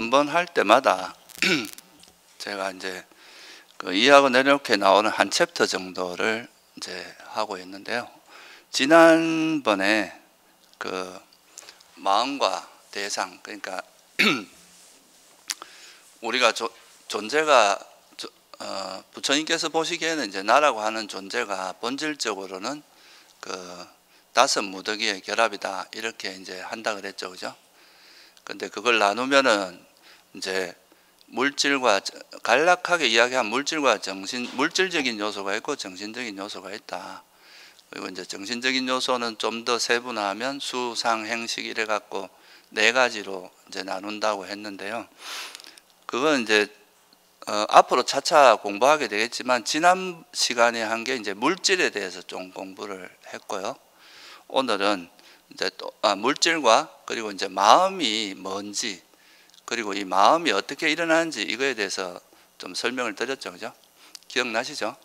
한번 할 때마다 제가 이제 그 이해하고 내려놓게 나오는 한 챕터 정도를 이제 하고 있는데요. 지난번에 그 마음과 대상, 그러니까 우리가 존재가 부처님께서 보시기에는 이제 나라고 하는 존재가 본질적으로는 그 다섯 무더기의 결합이다 이렇게 이제 한다 그랬죠, 그죠? 근데 그걸 나누면은 이제 물질과 간략하게 이야기한 물질과 물질적인 요소가 있고 정신적인 요소가 있다. 그리고 이제 정신적인 요소는 좀 더 세분화하면 수, 상, 행식 이래 갖고 네 가지로 이제 나눈다고 했는데요. 그건 이제 앞으로 차차 공부하게 되겠지만 지난 시간에 한 게 이제 물질에 대해서 좀 공부를 했고요. 오늘은 이제 또 물질과 그리고 이제 마음이 뭔지 그리고 이 마음이 어떻게 일어나는지 이거에 대해서 좀 설명을 드렸죠, 그죠? 기억나시죠?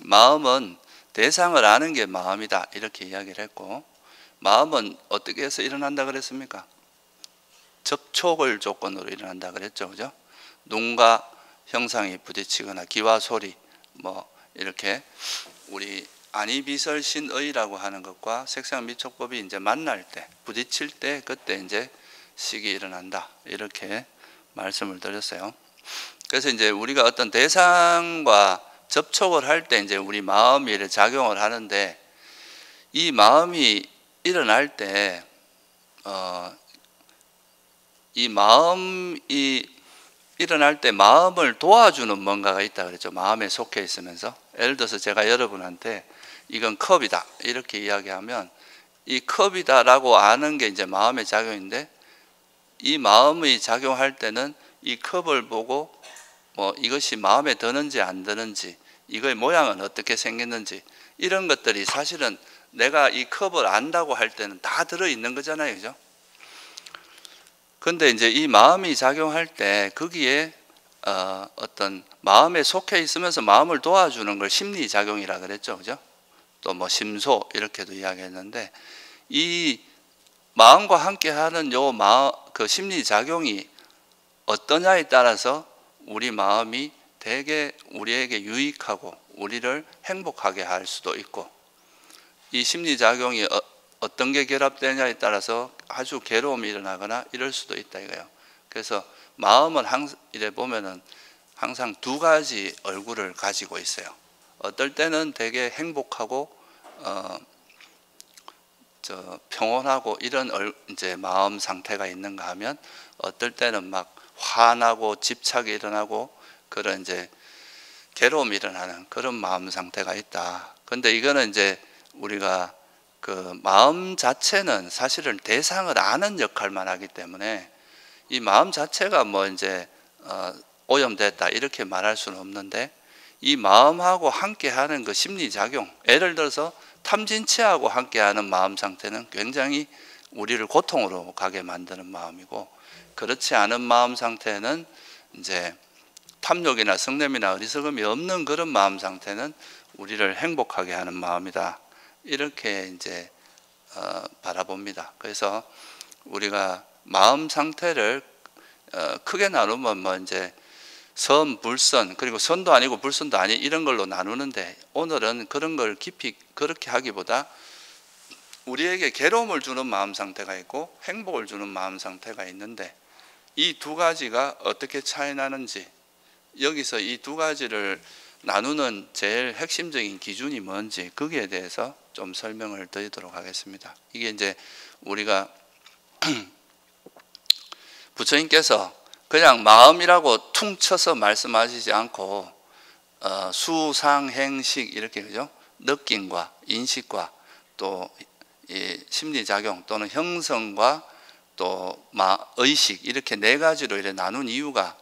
마음은 대상을 아는 게 마음이다 이렇게 이야기를 했고, 마음은 어떻게 해서 일어난다 그랬습니까? 접촉을 조건으로 일어난다 그랬죠, 그죠? 눈과 형상이 부딪히거나 귀와 소리 뭐 이렇게 우리 안이비설신의라고 하는 것과 색상미촉법이 이제 만날 때 부딪힐 때 그때 이제 식이 일어난다 이렇게 말씀을 드렸어요. 그래서 이제 우리가 어떤 대상과 접촉을 할 때 이제 우리 마음이 이렇게 작용을 하는데, 이 마음이 일어날 때 이 마음이 일어날 때 마음을 도와주는 뭔가가 있다 그랬죠. 마음에 속해 있으면서. 예를 들어서 제가 여러분한테 이건 컵이다 이렇게 이야기하면 이 컵이다라고 아는 게 이제 마음의 작용인데, 이 마음이 작용할 때는 이 컵을 보고 뭐 이것이 마음에 드는지 안 드는지, 이거의 모양은 어떻게 생겼는지 이런 것들이 사실은 내가 이 컵을 안다고 할 때는 다 들어있는 거잖아요, 그죠? 근데 이제 이 마음이 작용할 때 거기에 어떤 마음에 속해 있으면서 마음을 도와주는 걸 심리작용이라 그랬죠, 그죠? 또 뭐 심소 이렇게도 이야기했는데, 이 마음과 함께하는 그 심리작용이 어떠냐에 따라서 우리 마음이 되게 우리에게 유익하고 우리를 행복하게 할 수도 있고, 이 심리작용이 어떤 게 결합되냐에 따라서 아주 괴로움이 일어나거나 이럴 수도 있다 이거예요. 그래서 마음은 이래 보면은 항상 두 가지 얼굴을 가지고 있어요. 어떨 때는 되게 행복하고 평온하고 이런 이제 마음 상태가 있는가 하면, 어떨 때는 막 화나고 집착이 일어나고 그런 이제 괴로움이 일어나는 그런 마음 상태가 있다. 근데 이거는 이제 우리가 그 마음 자체는 사실은 대상을 아는 역할만 하기 때문에 이 마음 자체가 뭐 이제 오염됐다 이렇게 말할 수는 없는데, 이 마음하고 함께하는 그 심리작용, 예를 들어서 탐진치하고 함께하는 마음 상태는 굉장히 우리를 고통으로 가게 만드는 마음이고, 그렇지 않은 마음 상태는 이제 탐욕이나 성냄이나 어리석음이 없는 그런 마음 상태는 우리를 행복하게 하는 마음이다 이렇게 이제 바라봅니다. 그래서 우리가 마음 상태를 크게 나누면 뭐 이제 선, 불선, 그리고 선도 아니고 불선도 아니 이런 걸로 나누는데, 오늘은 그런 걸 깊이 그렇게 하기보다 우리에게 괴로움을 주는 마음 상태가 있고 행복을 주는 마음 상태가 있는데, 이 두 가지가 어떻게 차이 나는지, 여기서 이 두 가지를 나누는 제일 핵심적인 기준이 뭔지 거기에 대해서 좀 설명을 드리도록 하겠습니다. 이게 이제 우리가 부처님께서 그냥 마음이라고 퉁 쳐서 말씀하시지 않고 수, 상, 행식 이렇게, 그죠? 느낌과 인식과 또 심리작용 또는 형성과 또 의식 이렇게 네 가지로 이렇게 나눈 이유가,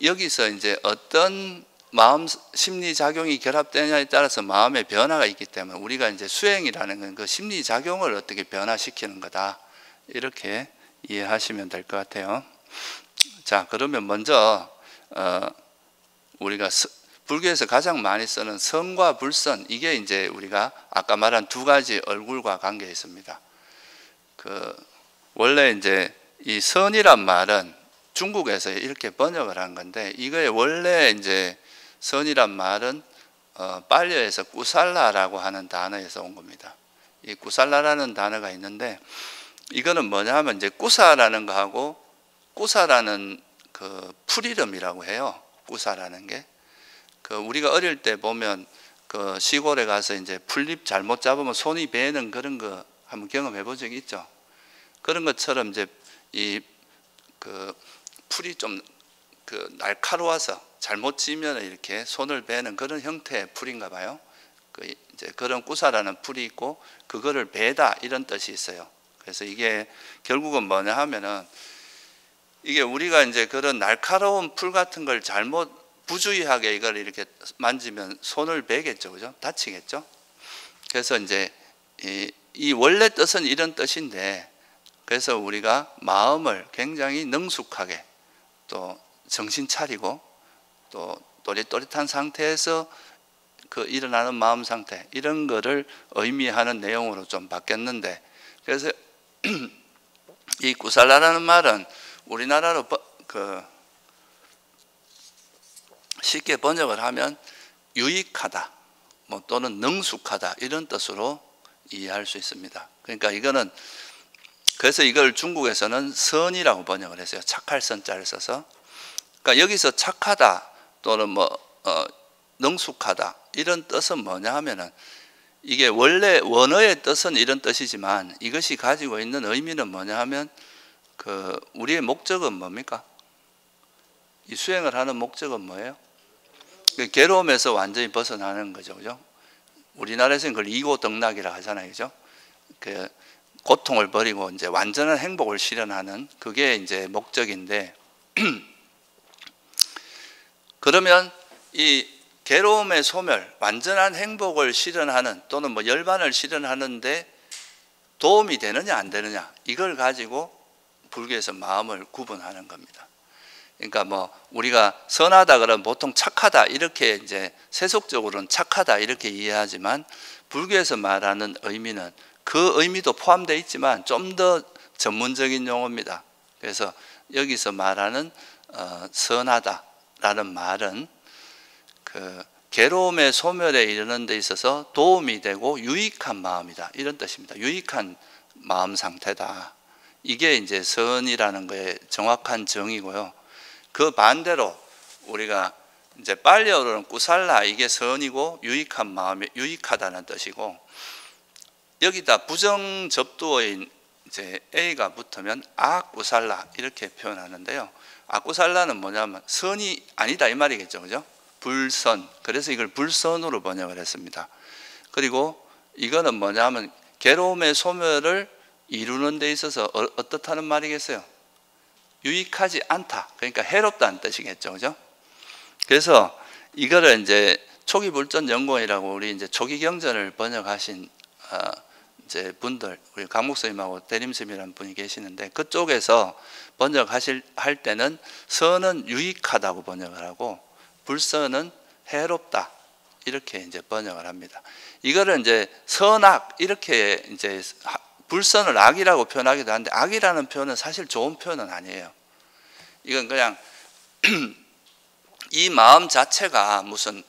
여기서 이제 어떤 마음 심리작용이 결합되냐에 따라서 마음의 변화가 있기 때문에 우리가 이제 수행이라는 건 그 심리작용을 어떻게 변화시키는 거다 이렇게 이해하시면 될 것 같아요. 자, 그러면 먼저 우리가 불교에서 가장 많이 쓰는 선과 불선, 이게 이제 우리가 아까 말한 두 가지 얼굴과 관계에 있습니다. 원래 이제 이 선이란 말은 중국에서 이렇게 번역을 한 건데, 이거의 원래 이제 선이란 말은 빨려에서 꾸살라라고 하는 단어에서 온 겁니다. 이 꾸살라라는 단어가 있는데, 이거는 뭐냐 하면 이제 꾸사라는 거하고, 꾸사라는 그 풀이름이라고 해요. 꾸사라는 게. 그 우리가 어릴 때 보면 그 시골에 가서 이제 풀잎 잘못 잡으면 손이 베는 그런 거 한번 경험해 본 적이 있죠. 그런 것처럼 이제 이 그 풀이 좀 그 날카로워서 잘못 찌면 이렇게 손을 베는 그런 형태의 풀인가 봐요. 그 이제 그런 꾸사라는 풀이 있고, 그거를 베다 이런 뜻이 있어요. 그래서 이게 결국은 뭐냐 하면은, 이게 우리가 이제 그런 날카로운 풀 같은 걸 잘못 부주의하게 이걸 이렇게 만지면 손을 베겠죠, 그죠? 다치겠죠. 그래서 이제 이 원래 뜻은 이런 뜻인데, 그래서 우리가 마음을 굉장히 능숙하게 또 정신 차리고 또 또릿또릿한 상태에서 그 일어나는 마음 상태, 이런 거를 의미하는 내용으로 좀 바뀌었는데, 그래서 이 꾸살라라는 말은 우리나라로 그 쉽게 번역을 하면 유익하다, 뭐 또는 능숙하다 이런 뜻으로 이해할 수 있습니다. 그러니까 이거는, 그래서 이걸 중국에서는 선이라고 번역을 했어요. 착할 선자를 써서. 그러니까 여기서 착하다 또는 뭐 능숙하다 이런 뜻은 뭐냐 하면은, 이게 원래 원어의 뜻은 이런 뜻이지만 이것이 가지고 있는 의미는 뭐냐 하면, 그 우리의 목적은 뭡니까? 이 수행을 하는 목적은 뭐예요? 괴로움에서 완전히 벗어나는 거죠, 그죠? 우리나라에서는 그걸 이고덕락이라고 하잖아요, 그죠? 그 고통을 버리고 이제 완전한 행복을 실현하는, 그게 이제 목적인데, 그러면 이 괴로움의 소멸, 완전한 행복을 실현하는 또는 뭐 열반을 실현하는데 도움이 되느냐 안 되느냐, 이걸 가지고 불교에서 마음을 구분하는 겁니다. 그러니까 뭐 우리가 선하다 그러면 보통 착하다 이렇게 이제 세속적으로는 착하다 이렇게 이해하지만, 불교에서 말하는 의미는 그 의미도 포함되어 있지만 좀 더 전문적인 용어입니다. 그래서 여기서 말하는 선하다라는 말은 그 괴로움의 소멸에 이르는 데 있어서 도움이 되고 유익한 마음이다 이런 뜻입니다. 유익한 마음 상태다. 이게 이제 선이라는 거의 정확한 정의고요. 그 반대로 우리가 이제 빨려오르는 꾸살라, 이게 선이고 유익한 마음이 유익하다는 뜻이고, 여기다 부정 접두어인 이제 A가 붙으면 아꾸살라 이렇게 표현하는데요. 아꾸살라는 뭐냐면 선이 아니다 이 말이겠죠, 그죠? 불선. 그래서 이걸 불선으로 번역을 했습니다. 그리고 이거는 뭐냐면 괴로움의 소멸을 이루는 데 있어서 어떻다는 말이겠어요? 유익하지 않다. 그러니까 해롭다는 뜻이겠죠, 그죠? 그래서 이거를 이제 초기 불전 연구원이라고 우리 이제 초기 경전을 번역하신 이제 분들, 우리 강목스님하고 대림스님이라는 분이 계시는데, 그쪽에서 할 때는 선은 유익하다고 번역을 하고 불선은 해롭다 이렇게 이제 번역을 합니다. 이거를 이제 선악 이렇게 이제 불선을 악이라고 표현하기도 하는데, 악이라는 표현은 사실 좋은 표현은 아니에요. 이건 그냥 이 마음 자체가 무슨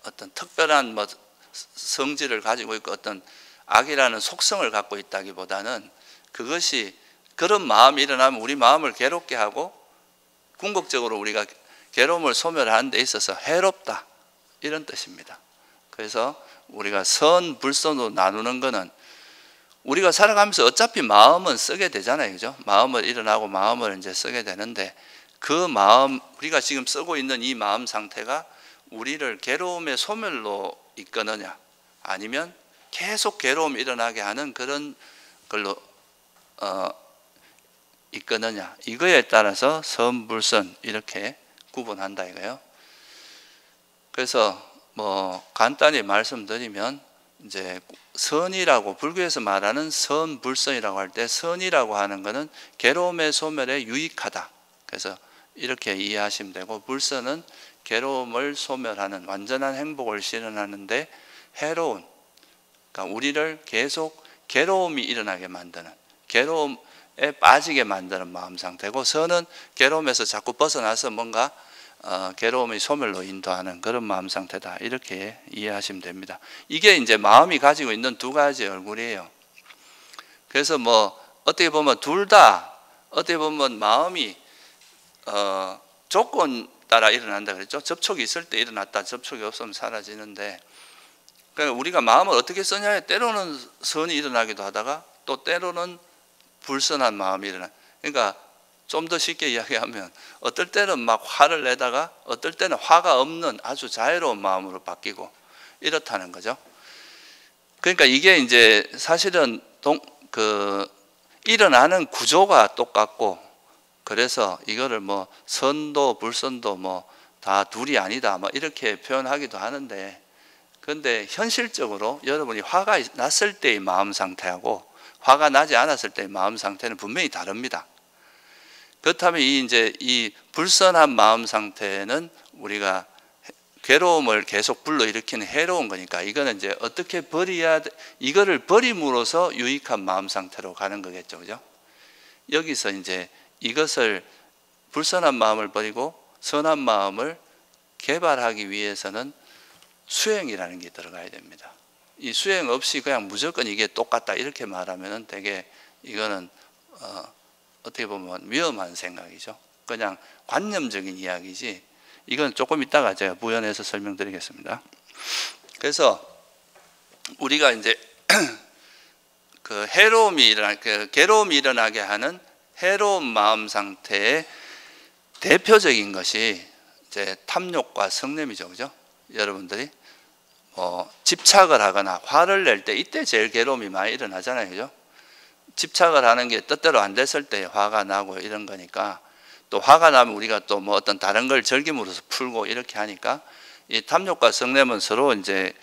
어떤 특별한 뭐 성질을 가지고 있고 어떤 악이라는 속성을 갖고 있다기보다는, 그것이 그런 마음이 일어나면 우리 마음을 괴롭게 하고 궁극적으로 우리가 괴로움을 소멸하는 데 있어서 해롭다 이런 뜻입니다. 그래서 우리가 선, 불선으로 나누는 거는, 우리가 살아가면서 어차피 마음은 쓰게 되잖아요, 그죠? 마음을 일어나고 마음을 이제 쓰게 되는데, 그 마음, 우리가 지금 쓰고 있는 이 마음 상태가 우리를 괴로움의 소멸로 이끄느냐, 아니면 계속 괴로움이 일어나게 하는 그런 걸로 이끄느냐, 이거에 따라서 선, 불선 이렇게 구분한다 이거예요. 그래서 뭐 간단히 말씀드리면, 이제 선이라고 불교에서 말하는 선, 불선이라고 할 때, 선이라고 하는 것은 괴로움의 소멸에 유익하다. 그래서 이렇게 이해하시면 되고, 불선은 괴로움을 소멸하는 완전한 행복을 실현하는데 해로운, 그러니까 우리를 계속 괴로움이 일어나게 만드는, 빠지게 만드는 마음 상태고, 선은 괴로움에서 자꾸 벗어나서 뭔가 괴로움의 소멸로 인도하는 그런 마음 상태다. 이렇게 이해하시면 됩니다. 이게 이제 마음이 가지고 있는 두 가지 얼굴이에요. 그래서 뭐 어떻게 보면 둘 다 어떻게 보면 마음이 조건 따라 일어난다 그랬죠. 접촉이 있을 때 일어났다, 접촉이 없으면 사라지는데, 그러니까 우리가 마음을 어떻게 쓰냐에 때로는 선이 일어나기도 하다가 또 때로는 불선한 마음이 일어나. 그러니까 좀 더 쉽게 이야기하면 어떨 때는 막 화를 내다가 어떨 때는 화가 없는 아주 자유로운 마음으로 바뀌고 이렇다는 거죠. 그러니까 이게 이제 사실은 일어나는 구조가 똑같고, 그래서 이거를 뭐 선도 불선도 뭐 다 둘이 아니다 뭐 이렇게 표현하기도 하는데, 그런데 현실적으로 여러분이 화가 났을 때의 마음 상태하고 화가 나지 않았을 때의 마음 상태는 분명히 다릅니다. 그렇다면 이 불선한 마음 상태는 우리가 괴로움을 계속 불러일으키는 해로운 거니까, 이거는 이제 어떻게 이거를 버림으로써 유익한 마음 상태로 가는 거겠죠. 그죠? 여기서 이제 이것을 불선한 마음을 버리고 선한 마음을 개발하기 위해서는 수행이라는 게 들어가야 됩니다. 이 수행 없이 그냥 무조건 이게 똑같다 이렇게 말하면은 되게 이거는 어떻게 보면 위험한 생각이죠. 그냥 관념적인 이야기지, 이건 조금 이따가 제가 부연해서 설명드리겠습니다. 그래서 우리가 이제 괴로움이 일어나게 하는 해로운 마음 상태의 대표적인 것이 이제 탐욕과 성냄이죠. 그죠? 여러분들이 집착을 하거나 화를 낼 때 이때 제일 괴로움이 많이 일어나잖아요. 그죠? 집착을 하는 게 뜻대로 안 됐을 때 화가 나고 이런 거니까, 또 화가 나면 우리가 또 뭐 어떤 다른 걸 즐김으로써 풀고 이렇게 하니까, 이 탐욕과 성냄은 서로 이제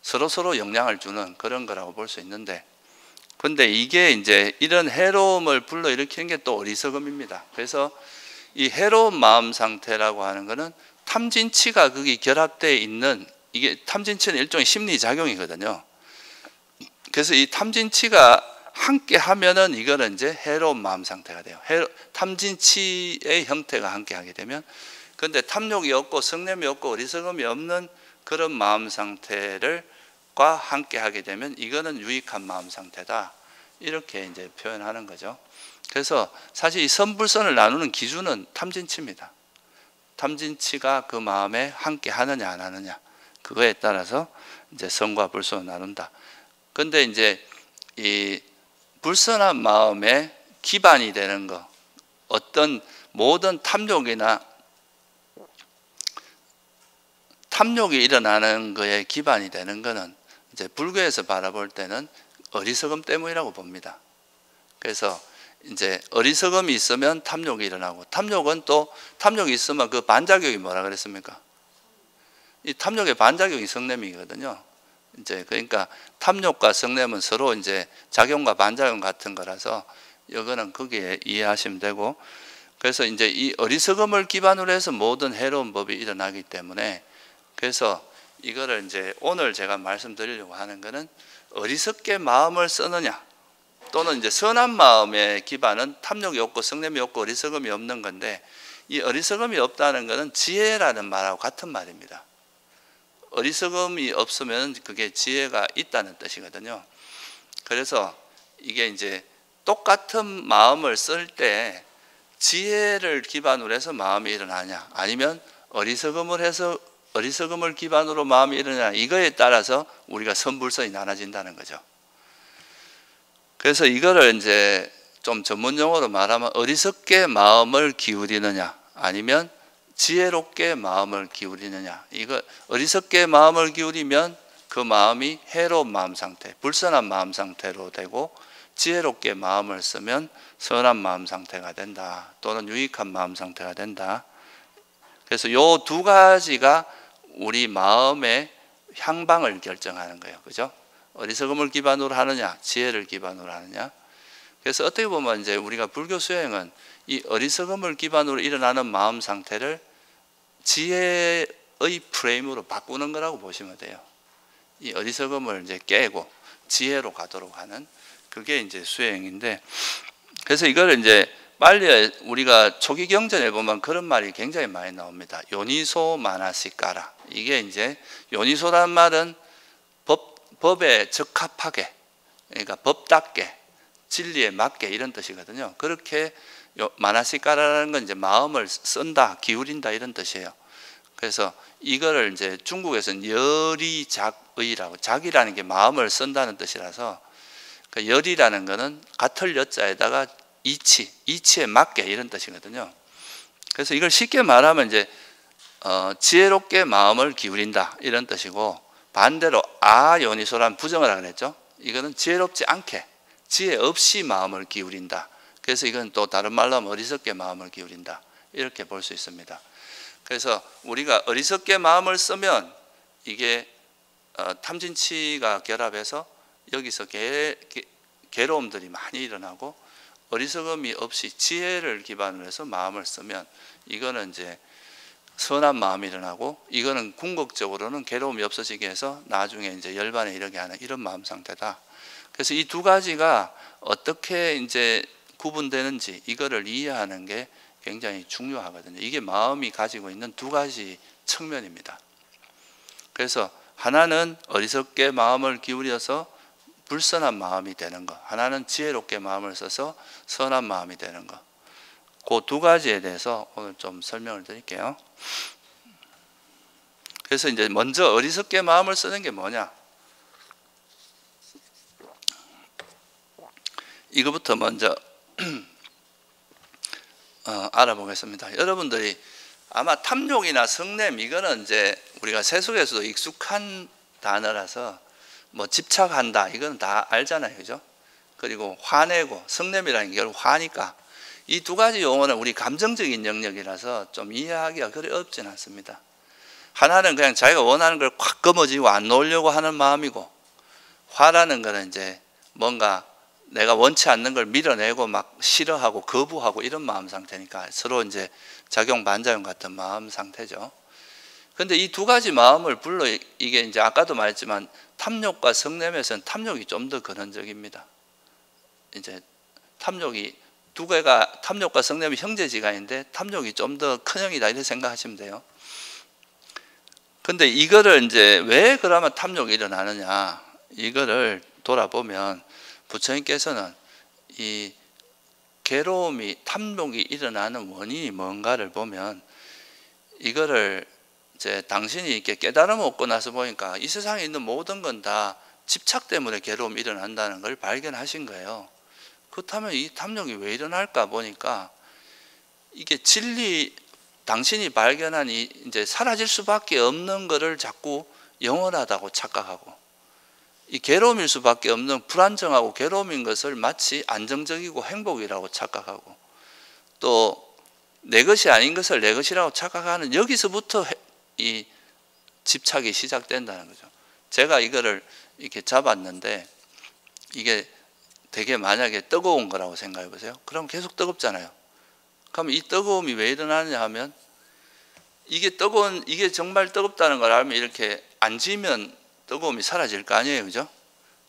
서로 영향을 주는 그런 거라고 볼 수 있는데, 근데 이게 이제 이런 해로움을 불러일으키는 게 또 어리석음입니다. 그래서 이 해로운 마음 상태라고 하는 거는 탐진치가 거기 결합되어 있는, 이게 탐진치는 일종의 심리작용이거든요. 그래서 이 탐진치가 함께 하면은 이거는 이제 해로운 마음 상태가 돼요. 탐진치의 형태가 함께 하게 되면, 근데 탐욕이 없고 성냄이 없고 어리석음이 없는 그런 마음 상태를 과 함께 하게 되면 이거는 유익한 마음 상태다. 이렇게 이제 표현하는 거죠. 그래서 사실 이 선불선을 나누는 기준은 탐진치입니다. 탐진치가 그 마음에 함께 하느냐 안 하느냐, 그거에 따라서 이제 선과 불선을 나눈다. 근데 이제 이 불선한 마음의 기반이 되는 거, 어떤 모든 탐욕이 일어나는 거에 기반이 되는 거는 이제 불교에서 바라볼 때는 어리석음 때문이라고 봅니다. 그래서 이제 어리석음이 있으면 탐욕이 일어나고, 탐욕이 있으면 그 반작용이 뭐라 그랬습니까? 이 탐욕의 반작용이 성냄이거든요. 이제 그러니까 탐욕과 성냄은 서로 이제 작용과 반작용 같은 거라서 이거는 거기에 이해하시면 되고, 그래서 이제 이 어리석음을 기반으로 해서 모든 해로운 법이 일어나기 때문에, 그래서 이거를 이제 오늘 제가 말씀드리려고 하는 거는 어리석게 마음을 쓰느냐, 또는 이제 선한 마음의 기반은 탐욕이 없고 성냄이 없고 어리석음이 없는 건데, 이 어리석음이 없다는 것은 지혜라는 말하고 같은 말입니다. 어리석음이 없으면 그게 지혜가 있다는 뜻이거든요. 그래서 이게 이제 똑같은 마음을 쓸 때 지혜를 기반으로 해서 마음이 일어나냐, 아니면 어리석음을 기반으로 마음이 일어나냐, 이거에 따라서 우리가 선불선이 나눠진다는 거죠. 그래서 이거를 이제 좀 전문용어로 말하면 어리석게 마음을 기울이느냐, 아니면 지혜롭게 마음을 기울이느냐. 이거 어리석게 마음을 기울이면 그 마음이 해로운 마음 상태, 불선한 마음 상태로 되고, 지혜롭게 마음을 쓰면 선한 마음 상태가 된다, 또는 유익한 마음 상태가 된다. 그래서 이 두 가지가 우리 마음의 향방을 결정하는 거예요. 그죠? 어리석음을 기반으로 하느냐, 지혜를 기반으로 하느냐. 그래서 어떻게 보면 이제 우리가 불교 수행은 이 어리석음을 기반으로 일어나는 마음 상태를 지혜의 프레임으로 바꾸는 거라고 보시면 돼요. 이 어리석음을 이제 깨고 지혜로 가도록 하는 그게 이제 수행인데, 그래서 이걸 이제 빨리 우리가 초기 경전에 보면 그런 말이 굉장히 많이 나옵니다. 요니소 마나시까라. 이게 이제 요니소란 말은 법에 적합하게, 그러니까 법답게, 진리에 맞게 이런 뜻이거든요. 그렇게 마나시까라는 건 이제 마음을 쓴다, 기울인다 이런 뜻이에요. 그래서 이거를 이제 중국에서는 열이작의라고, 작이라는 게 마음을 쓴다는 뜻이라서, 그 열이라는 거는 같을 여자에다가 이치에 맞게 이런 뜻이거든요. 그래서 이걸 쉽게 말하면 이제 지혜롭게 마음을 기울인다 이런 뜻이고, 반대로 아요니소란 부정을 하라 그랬죠. 이거는 지혜롭지 않게, 지혜 없이 마음을 기울인다. 그래서 이건 또 다른 말로 하면 어리석게 마음을 기울인다 이렇게 볼 수 있습니다. 그래서 우리가 어리석게 마음을 쓰면 이게 탐진치가 결합해서 여기서 괴로움들이 많이 일어나고, 어리석음이 없이 지혜를 기반으로 해서 마음을 쓰면 이거는 이제 선한 마음이 일어나고, 이거는 궁극적으로는 괴로움이 없어지게 해서 나중에 이제 열반에 이르게 하는 이런 마음 상태다. 그래서 이 두 가지가 어떻게 이제 구분되는지 이거를 이해하는 게 굉장히 중요하거든요. 이게 마음이 가지고 있는 두 가지 측면입니다. 그래서 하나는 어리석게 마음을 기울여서 불선한 마음이 되는 것, 하나는 지혜롭게 마음을 써서 선한 마음이 되는 것. 그 두 가지에 대해서 오늘 좀 설명을 드릴게요. 그래서 이제 먼저 어리석게 마음을 쓰는 게 뭐냐? 이거부터 먼저 알아보겠습니다. 여러분들이 아마 탐욕이나 성냄, 이거는 이제 우리가 세속에서도 익숙한 단어라서 뭐 집착한다 이건 다 알잖아요, 그죠? 그리고 화내고, 성냄이라는 게 결국 화니까, 이 두 가지 용어는 우리 감정적인 영역이라서 좀 이해하기가 그리 어렵진 않습니다. 하나는 그냥 자기가 원하는 걸 확 거머쥐고 안 놓으려고 하는 마음이고, 화라는 거는 이제 뭔가 내가 원치 않는 걸 밀어내고 막 싫어하고 거부하고 이런 마음 상태니까 서로 이제 작용 반작용 같은 마음 상태죠. 근데 이 두 가지 마음을 불러, 이게 이제 아까도 말했지만 탐욕과 성냄에서는 탐욕이 좀 더 근원적입니다. 이제 탐욕이 두 개가, 탐욕과 성냄이 형제지간인데 탐욕이 좀 더 큰 형이다 이렇게 생각하시면 돼요. 근데 이거를 이제 왜 그러면 탐욕이 일어나느냐, 이거를 돌아보면 부처님께서는 이 괴로움이, 탐욕이 일어나는 원인이 뭔가를 보면, 이거를 이제 당신이 이렇게 깨달음 얻고 나서 보니까 이 세상에 있는 모든 건 다 집착 때문에 괴로움이 일어난다는 걸 발견하신 거예요. 그렇다면 이 탐욕이 왜 일어날까 보니까, 이게 진리, 당신이 발견한 이 이제 사라질 수밖에 없는 것을 자꾸 영원하다고 착각하고, 이 괴로움일 수밖에 없는 불안정하고 괴로움인 것을 마치 안정적이고 행복이라고 착각하고, 또 내 것이 아닌 것을 내 것이라고 착각하는, 여기서부터 이 집착이 시작된다는 거죠. 제가 이거를 이렇게 잡았는데 이게 되게 만약에 뜨거운 거라고 생각해 보세요. 그럼 계속 뜨겁잖아요. 그럼 이 뜨거움이 왜 일어나느냐 하면, 이게 정말 뜨겁다는 걸 알면 이렇게 앉으면 뜨거움이 사라질 거 아니에요, 그죠?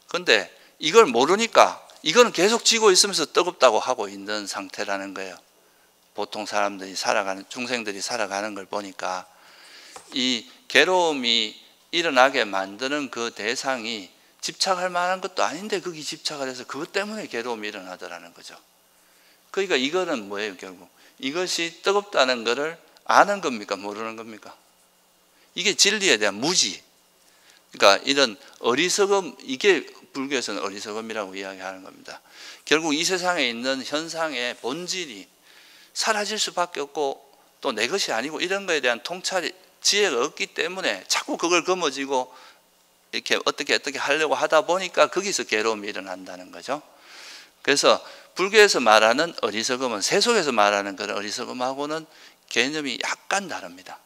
근데 이걸 모르니까 이거는 계속 쥐고 있으면서 뜨겁다고 하고 있는 상태라는 거예요. 보통 사람들이 살아가는, 중생들이 살아가는 걸 보니까 이 괴로움이 일어나게 만드는 그 대상이 집착할 만한 것도 아닌데 거기 집착을 해서 그것 때문에 괴로움이 일어나더라는 거죠. 그러니까 이거는 뭐예요, 결국? 이것이 뜨겁다는 것을 아는 겁니까, 모르는 겁니까? 이게 진리에 대한 무지. 그러니까 이런 어리석음, 이게 불교에서는 어리석음이라고 이야기하는 겁니다. 결국 이 세상에 있는 현상의 본질이 사라질 수밖에 없고, 또 내 것이 아니고 이런 거에 대한 통찰이, 지혜가 없기 때문에 자꾸 그걸 거머쥐고 이렇게 어떻게 하려고 하다 보니까 거기서 괴로움이 일어난다는 거죠. 그래서 불교에서 말하는 어리석음은 세속에서 말하는 그런 어리석음하고는 개념이 약간 다릅니다.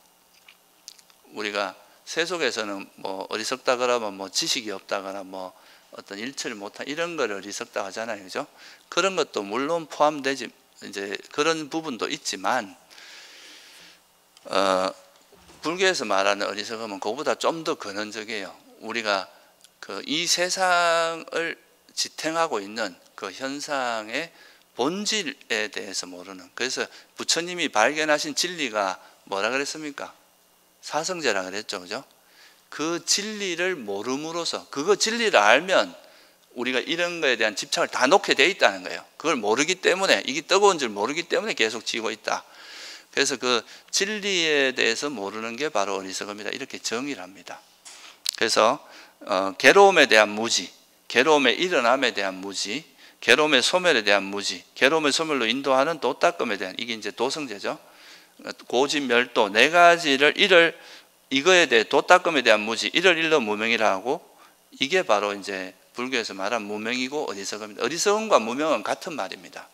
우리가 세속에서는 뭐 어리석다 그러면 뭐 지식이 없다거나 뭐 어떤 일처를 못한 이런 걸 어리석다 하잖아요, 그죠? 그런 것도 물론 포함되지, 이제 그런 부분도 있지만, 불교에서 말하는 어리석음은 그보다 좀 더 근원적이에요. 우리가 이 세상을 지탱하고 있는 그 현상의 본질에 대해서 모르는. 그래서 부처님이 발견하신 진리가 뭐라 그랬습니까? 사성제라 그랬죠, 그죠? 그 진리를 모름으로써, 그거 진리를 알면 우리가 이런 거에 대한 집착을 다 놓게 돼 있다는 거예요. 그걸 모르기 때문에, 이게 뜨거운 줄 모르기 때문에 계속 지고 있다. 그래서 그 진리에 대해서 모르는 게 바로 어리석음이다, 이렇게 정의를 합니다. 그래서 괴로움에 대한 무지, 괴로움의 일어남에 대한 무지, 괴로움의 소멸에 대한 무지, 괴로움의 소멸로 인도하는 도닦음에 대한, 이게 이제 도성제죠. 고진멸도 네 가지를 이거에 대해 도닦음에 대한 무지, 이를 일러 무명이라 하고, 이게 바로 이제 불교에서 말한 무명이고 어리석음입니다. 어리석음과 무명은 같은 말입니다.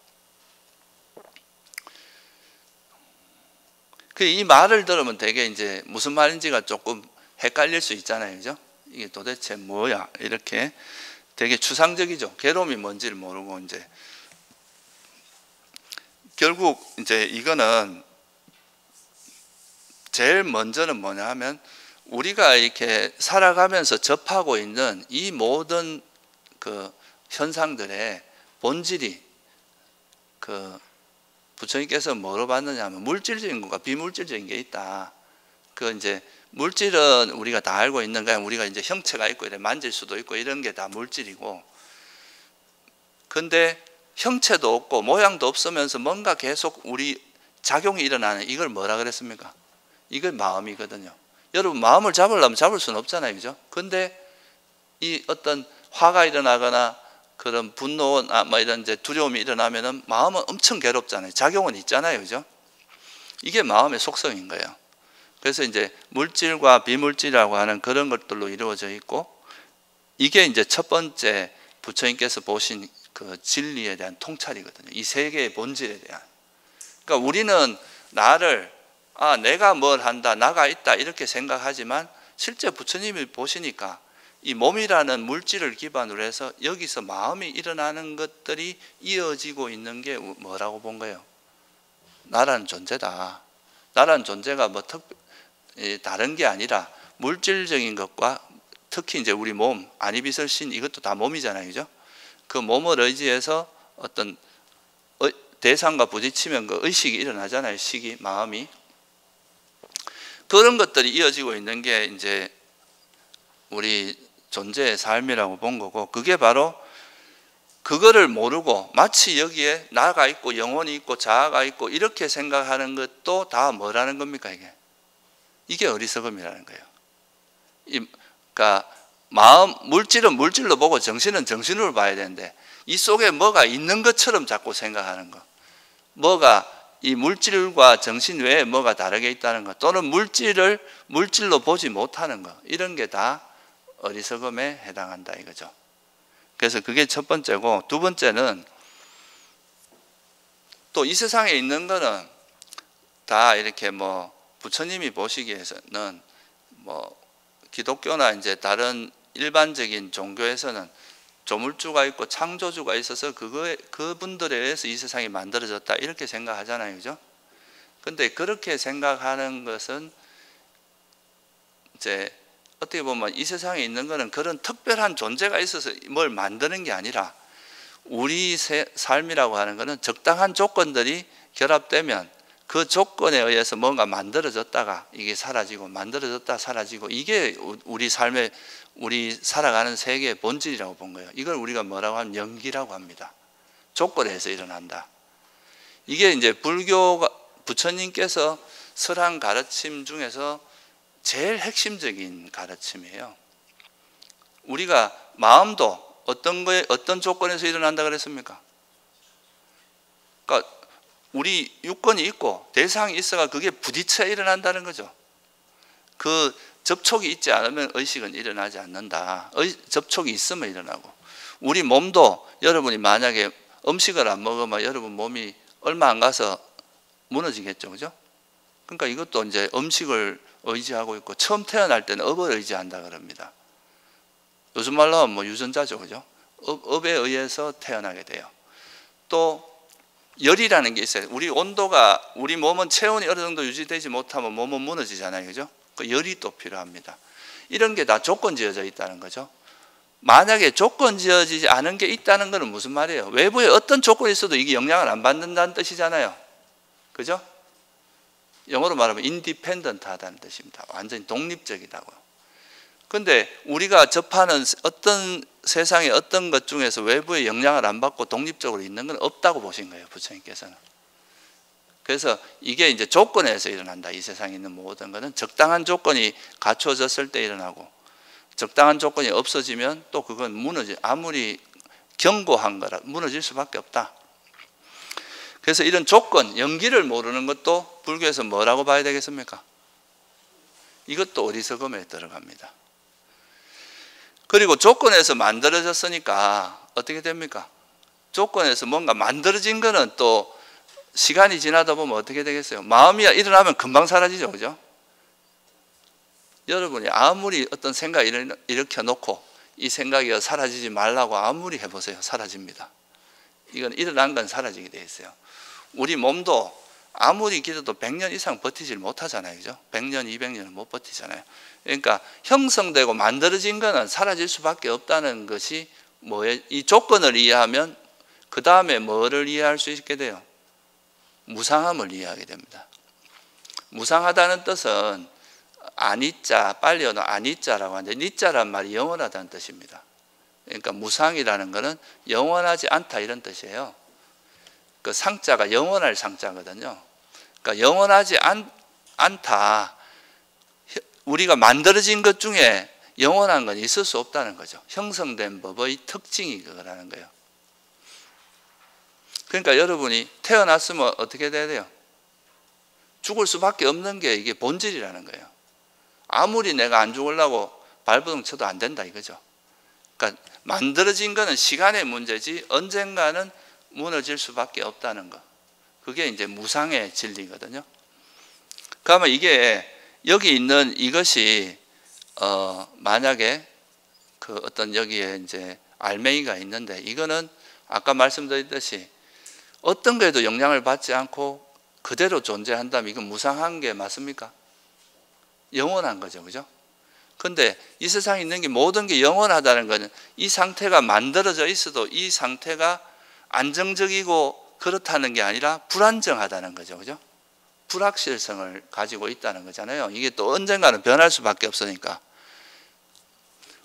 이 말을 들으면 되게 이제 무슨 말인지가 조금 헷갈릴 수 있잖아요, 그죠? 이게 도대체 뭐야? 이렇게 되게 추상적이죠. 괴로움이 뭔지를 모르고 이제 결국 이제 이거는 제일 먼저는 뭐냐 하면 우리가 이렇게 살아가면서 접하고 있는 이 모든 그 현상들의 본질이 그 부처님께서 뭐로 봤느냐 하면 물질적인 것과 비물질적인 게 있다. 그 이제 물질은 우리가 다 알고 있는 거야. 우리가 이제 형체가 있고 이래 만질 수도 있고 이런 게 다 물질이고. 근데 형체도 없고 모양도 없으면서 뭔가 계속 우리 작용이 일어나는 이걸 뭐라 그랬습니까? 이걸 마음이거든요. 여러분 마음을 잡으려면 잡을 수는 없잖아요, 그죠? 근데 이 어떤 화가 일어나거나 그런 분노나 뭐 이런 이제 두려움이 일어나면은 마음은 엄청 괴롭잖아요. 작용은 있잖아요, 그죠? 이게 마음의 속성인 거예요. 그래서 이제 물질과 비물질이라고 하는 그런 것들로 이루어져 있고, 이게 이제 첫 번째 부처님께서 보신 그 진리에 대한 통찰이거든요. 이 세계의 본질에 대한. 그러니까 우리는 나를 내가 뭘 한다, 나가 있다 이렇게 생각하지만 실제 부처님이 보시니까 이 몸이라는 물질을 기반으로 해서 여기서 마음이 일어나는 것들이 이어지고 있는 게 뭐라고 본 거예요? 나라는 존재다. 나라는 존재가 뭐 다른 게 아니라 물질적인 것과 특히 이제 우리 몸, 안이비설신 이것도 다 몸이잖아요, 그죠? 그 몸을 의지해서 어떤 대상과 부딪히면 그 의식이 일어나잖아요, 식이, 마음이. 그런 것들이 이어지고 있는 게 이제 우리 존재의 삶이라고 본 거고, 그게 바로 그거를 모르고 마치 여기에 나가 있고 영혼이 있고 자아가 있고 이렇게 생각하는 것도 다 뭐라는 겁니까? 이게 어리석음이라는 거예요. 그러니까 물질은 물질로 보고 정신은 정신으로 봐야 되는데 이 속에 뭐가 있는 것처럼 자꾸 생각하는 거, 뭐가 이 물질과 정신 외에 뭐가 다르게 있다는 것, 또는 물질을 물질로 보지 못하는 것, 이런 게 다 어리석음에 해당한다 이거죠. 그래서 그게 첫 번째고, 두 번째는 또 이 세상에 있는 거는 다 이렇게 뭐 부처님이 보시기에는 뭐 기독교나 이제 다른 일반적인 종교에서는 조물주가 있고 창조주가 있어서 그분들에 의해서 이 세상이 만들어졌다 이렇게 생각하잖아요, 그죠? 근데 그렇게 생각하는 것은 이제 어떻게 보면 이 세상에 있는 거는 그런 특별한 존재가 있어서 뭘 만드는 게 아니라 우리 삶이라고 하는 거는 적당한 조건들이 결합되면 그 조건에 의해서 뭔가 만들어졌다가 이게 사라지고 만들어졌다 사라지고, 이게 우리 삶의 우리 살아가는 세계의 본질이라고 본 거예요. 이걸 우리가 뭐라고 하면 연기라고 합니다. 조건에 의해서 일어난다. 이게 이제 불교가 부처님께서 설한 가르침 중에서 제일 핵심적인 가르침이에요. 우리가 마음도 어떤 조건에서 일어난다 그랬습니까? 그러니까 우리 유권이 있고 대상이 있어가 그게 부딪혀 일어난다는 거죠. 그 접촉이 있지 않으면 의식은 일어나지 않는다. 접촉이 있으면 일어나고, 우리 몸도 여러분이 만약에 음식을 안 먹으면 여러분 몸이 얼마 안 가서 무너지겠죠, 그죠? 그러니까 이것도 이제 음식을 의지하고 있고, 처음 태어날 때는 업을 의지한다 그럽니다. 요즘 말로 하면 뭐 유전자죠, 그죠? 업에 의해서 태어나게 돼요. 또 열이라는 게 있어요. 우리 온도가, 우리 몸은 체온이 어느 정도 유지되지 못하면 몸은 무너지잖아요, 그죠? 그 열이 또 필요합니다. 이런 게 다 조건 지어져 있다는 거죠. 만약에 조건 지어지지 않은 게 있다는 것은 무슨 말이에요? 외부에 어떤 조건이 있어도 이게 영향을 안 받는다는 뜻이잖아요. 그죠? 영어로 말하면 independent 하다는 뜻입니다. 완전히 독립적이다고요. 근데 우리가 접하는 어떤 세상의 어떤 것 중에서 외부의 영향을 안 받고 독립적으로 있는 건 없다고 보신 거예요, 부처님께서는. 그래서 이게 이제 조건에서 일어난다. 이 세상에 있는 모든 것은 적당한 조건이 갖춰졌을 때 일어나고, 적당한 조건이 없어지면 또 그건 아무리 견고한 거라 무너질 수밖에 없다. 그래서 이런 조건, 연기를 모르는 것도 불교에서 뭐라고 봐야 되겠습니까? 이것도 어리석음에 들어갑니다. 그리고 조건에서 만들어졌으니까 어떻게 됩니까? 조건에서 뭔가 만들어진 거는 또 시간이 지나다 보면 어떻게 되겠어요? 마음이 일어나면 금방 사라지죠. 그죠? 여러분이 아무리 어떤 생각을 일으켜 놓고 이 생각이 사라지지 말라고 아무리 해보세요. 사라집니다. 이건 일어난 건 사라지게 돼 있어요. 우리 몸도 아무리 기도도 100년 이상 버티질 못하잖아요. 그죠? 100년, 200년은 못 버티잖아요. 그러니까 형성되고 만들어진 거는 사라질 수밖에 없다는 것이 뭐예요? 이 조건을 이해하면 그 다음에 뭐를 이해할 수 있게 돼요? 무상함을 이해하게 됩니다. 무상하다는 뜻은 아니자, 빨리 얻어 아니자라고 하는데 니자란 말이 영원하다는 뜻입니다. 그러니까 무상이라는 것은 영원하지 않다 이런 뜻이에요. 그 상자가 영원할 상자거든요. 그러니까 영원하지 않다. 우리가 만들어진 것 중에 영원한 건 있을 수 없다는 거죠. 형성된 법의 특징이 그거라는 거예요. 그러니까 여러분이 태어났으면 어떻게 돼야 돼요? 죽을 수밖에 없는 게 이게 본질이라는 거예요. 아무리 내가 안 죽으려고 발버둥 쳐도 안 된다 이거죠. 그러니까 만들어진 거는 시간의 문제지 언젠가는 무너질 수밖에 없다는 거. 그게 이제 무상의 진리거든요. 그러면 이게 여기 있는 이것이 만약에 그 어떤 여기에 이제 알맹이가 있는데 이거는 아까 말씀드렸듯이 어떤 거에도 영향을 받지 않고 그대로 존재한다면 이건 무상한 게 맞습니까? 영원한 거죠. 그죠? 근데 이 세상에 있는 게 모든 게 영원하다는 것은 이 상태가 만들어져 있어도 이 상태가 안정적이고 그렇다는 게 아니라 불안정하다는 거죠. 그죠? 불확실성을 가지고 있다는 거잖아요. 이게 또 언젠가는 변할 수밖에 없으니까.